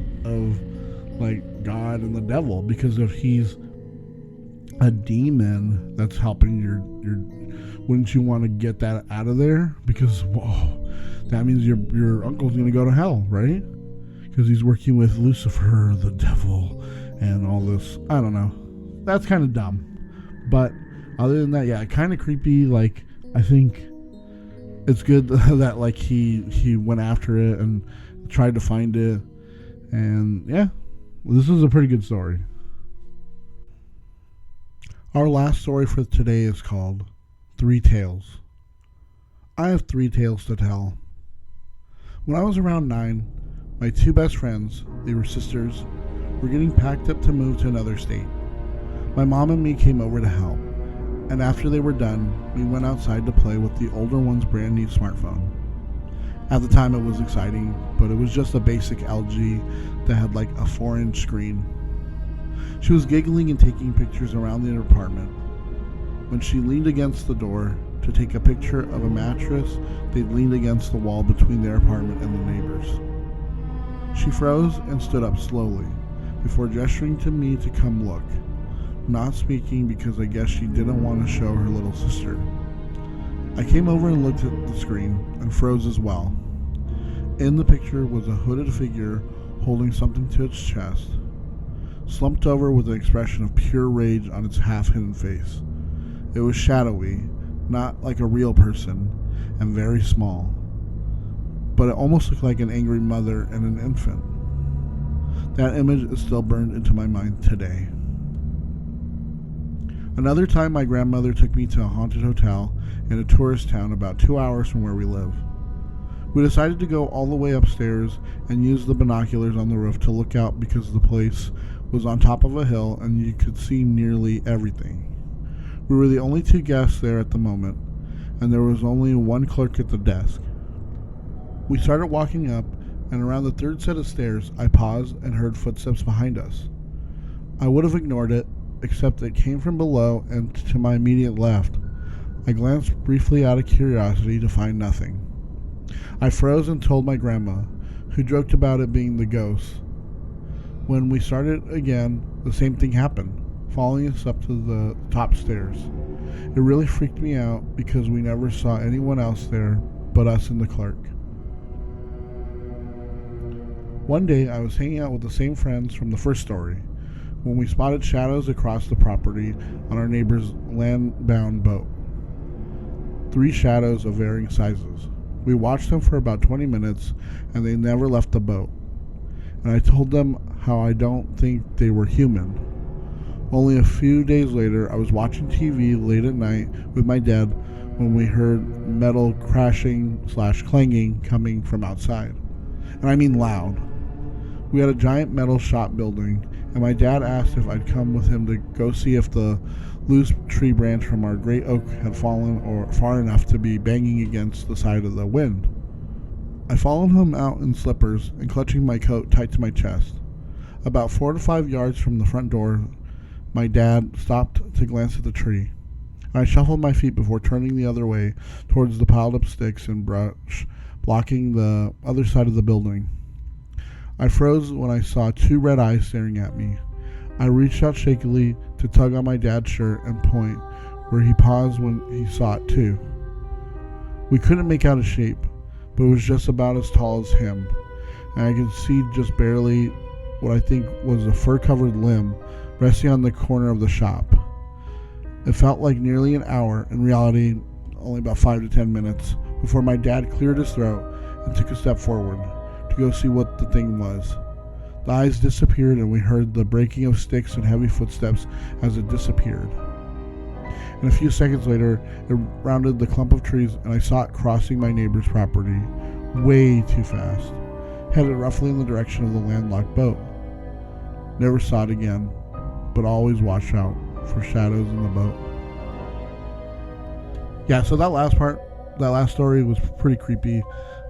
like God and the devil. Because if he's a demon that's helping your wouldn't you want to get that out of there? Because that means your uncle's going to go to hell, right? Because he's working with Lucifer, the devil, and all this. I don't know. That's kind of dumb. But other than that, yeah, kind of creepy. Like, I think it's good that like he went after it and tried to find it. And yeah, this is a pretty good story. Our last story for today is called 3 Tales. I have 3 tales to tell. When I was around 9, my 2 best friends, they were sisters, were getting packed up to move to another state. My mom and me came over to help, and after they were done, we went outside to play with the older one's brand new smartphone. At the time it was exciting, but it was just a basic LG that had like a 4-inch screen. She was giggling and taking pictures around the apartment. When she leaned against the door to take a picture of a mattress they'd leaned against the wall between their apartment and the neighbors. She froze and stood up slowly before gesturing to me to come look, not speaking because I guess she didn't want to show her little sister. I came over and looked at the screen and froze as well. In the picture was a hooded figure holding something to its chest, slumped over with an expression of pure rage on its half-hidden face. It was shadowy, not like a real person, and very small, but it almost looked like an angry mother and an infant. That image is still burned into my mind today. Another time, my grandmother took me to a haunted hotel in a tourist town about 2 hours from where we live. We decided to go all the way upstairs and use the binoculars on the roof to look out because the place was on top of a hill and you could see nearly everything. We were the only 2 guests there at the moment, and there was only one clerk at the desk. We started walking up, and around the 3rd set of stairs, I paused and heard footsteps behind us. I would have ignored it, except it came from below and to my immediate left. I glanced briefly out of curiosity to find nothing. I froze and told my grandma, who joked about it being the ghost. When we started again, the same thing happened, following us up to the top stairs. It really freaked me out because we never saw anyone else there but us and the clerk. One day I was hanging out with the same friends from the first story when we spotted shadows across the property on our neighbor's land-bound boat. 3 shadows of varying sizes. We watched them for about 20 minutes and they never left the boat. And I told them how I don't think they were human. Only a few days later, I was watching TV late at night with my dad when we heard metal crashing/clanging coming from outside. And I mean loud. We had a giant metal shop building, and my dad asked if I'd come with him to go see if the loose tree branch from our great oak had fallen or far enough to be banging against the side of the wind. I followed him out in slippers and clutching my coat tight to my chest. About 4 to 5 yards from the front door, my dad stopped to glance at the tree. I shuffled my feet before turning the other way towards the piled up sticks and brush blocking the other side of the building. I froze when I saw 2 red eyes staring at me. I reached out shakily to tug on my dad's shirt and point, where he paused when he saw it too. We couldn't make out his shape, but it was just about as tall as him, and I could see just barely what I think was a fur-covered limb resting on the corner of the shop. It felt like nearly an hour, in reality only about 5 to 10 minutes, before my dad cleared his throat and took a step forward to go see what the thing was. The eyes disappeared and we heard the breaking of sticks and heavy footsteps as it disappeared. And a few seconds later, it rounded the clump of trees and I saw it crossing my neighbor's property, way too fast, headed roughly in the direction of the landlocked boat. Never saw it again, but always watch out for shadows in the boat. Yeah, so that last story was pretty creepy.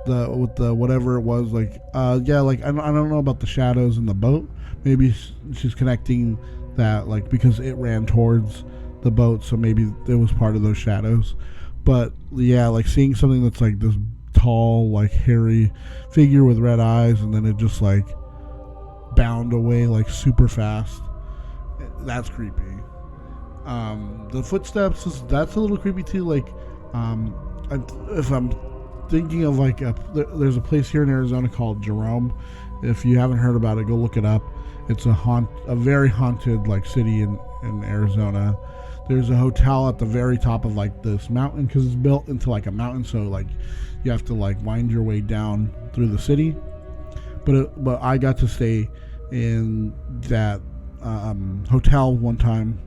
With the whatever it was, I don't know about the shadows in the boat. Maybe she's connecting that, because it ran towards the boat, so maybe it was part of those shadows. But yeah, seeing something that's this tall, hairy figure with red eyes, and then it just bound away super fast. That's creepy. The footsteps that's a little creepy too. If I'm thinking of there's a place here in Arizona called Jerome. If you haven't heard about it, go look it up. It's a very haunted city in Arizona. There's a hotel at the very top of this mountain because it's built into a mountain, so you have to wind your way down through the city. But I got to stay in that hotel one time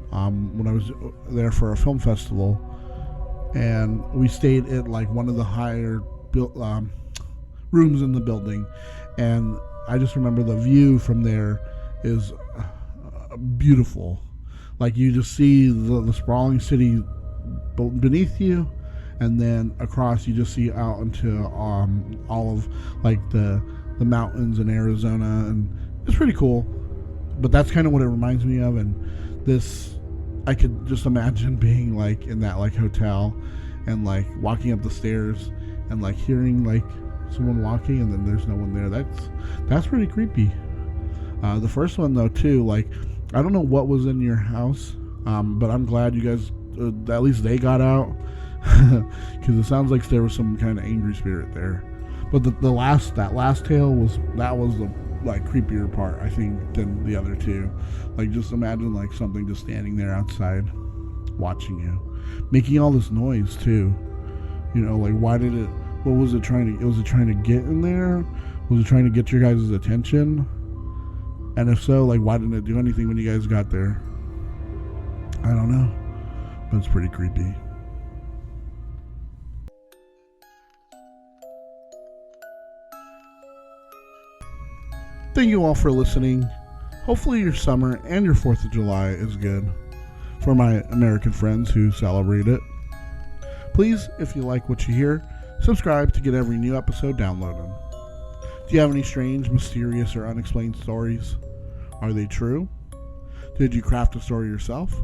when I was there for a film festival, and we stayed at one of the higher rooms in the building, and I just remember the view from there is beautiful. You just see the sprawling city beneath you, and then across you just see out into all of the mountains in Arizona, and it's pretty cool. But that's kind of what it reminds me of, and this I could just imagine being in that hotel and walking up the stairs and hearing someone walking and then there's no one there. That's pretty creepy. The first one though too, I don't know what was in your house, but I'm glad you guys at least they got out because it sounds like there was some kind of angry spirit there. But that last tale was the creepier part, I think, than the other two. Just imagine something just standing there outside watching you, making all this noise too. What was it trying to get in there? Was it trying to get your guys' attention? And if so, why didn't it do anything when you guys got there? I don't know, but it's pretty creepy. Thank you all for listening. Hopefully your summer and your 4th of July is good for my American friends who celebrate it. Please, if you like what you hear, subscribe to get every new episode downloaded. Do you have any strange, mysterious, or unexplained stories? Are they true? Did you craft a story yourself?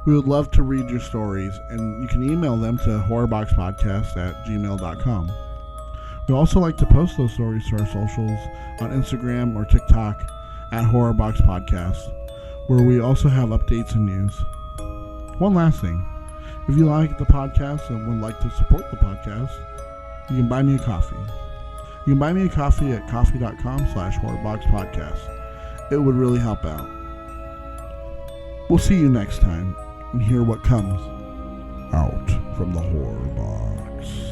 We would love to read your stories, and you can email them to horrorboxpodcast@gmail.com. We also like to post those stories to our socials on Instagram or TikTok at Horrorbox Podcast, where we also have updates and news. One last thing. If you like the podcast and would like to support the podcast, you can buy me a coffee. You can buy me a coffee at coffee.com/horrorboxpodcast. It would really help out. We'll see you next time and hear what comes out from the horror box.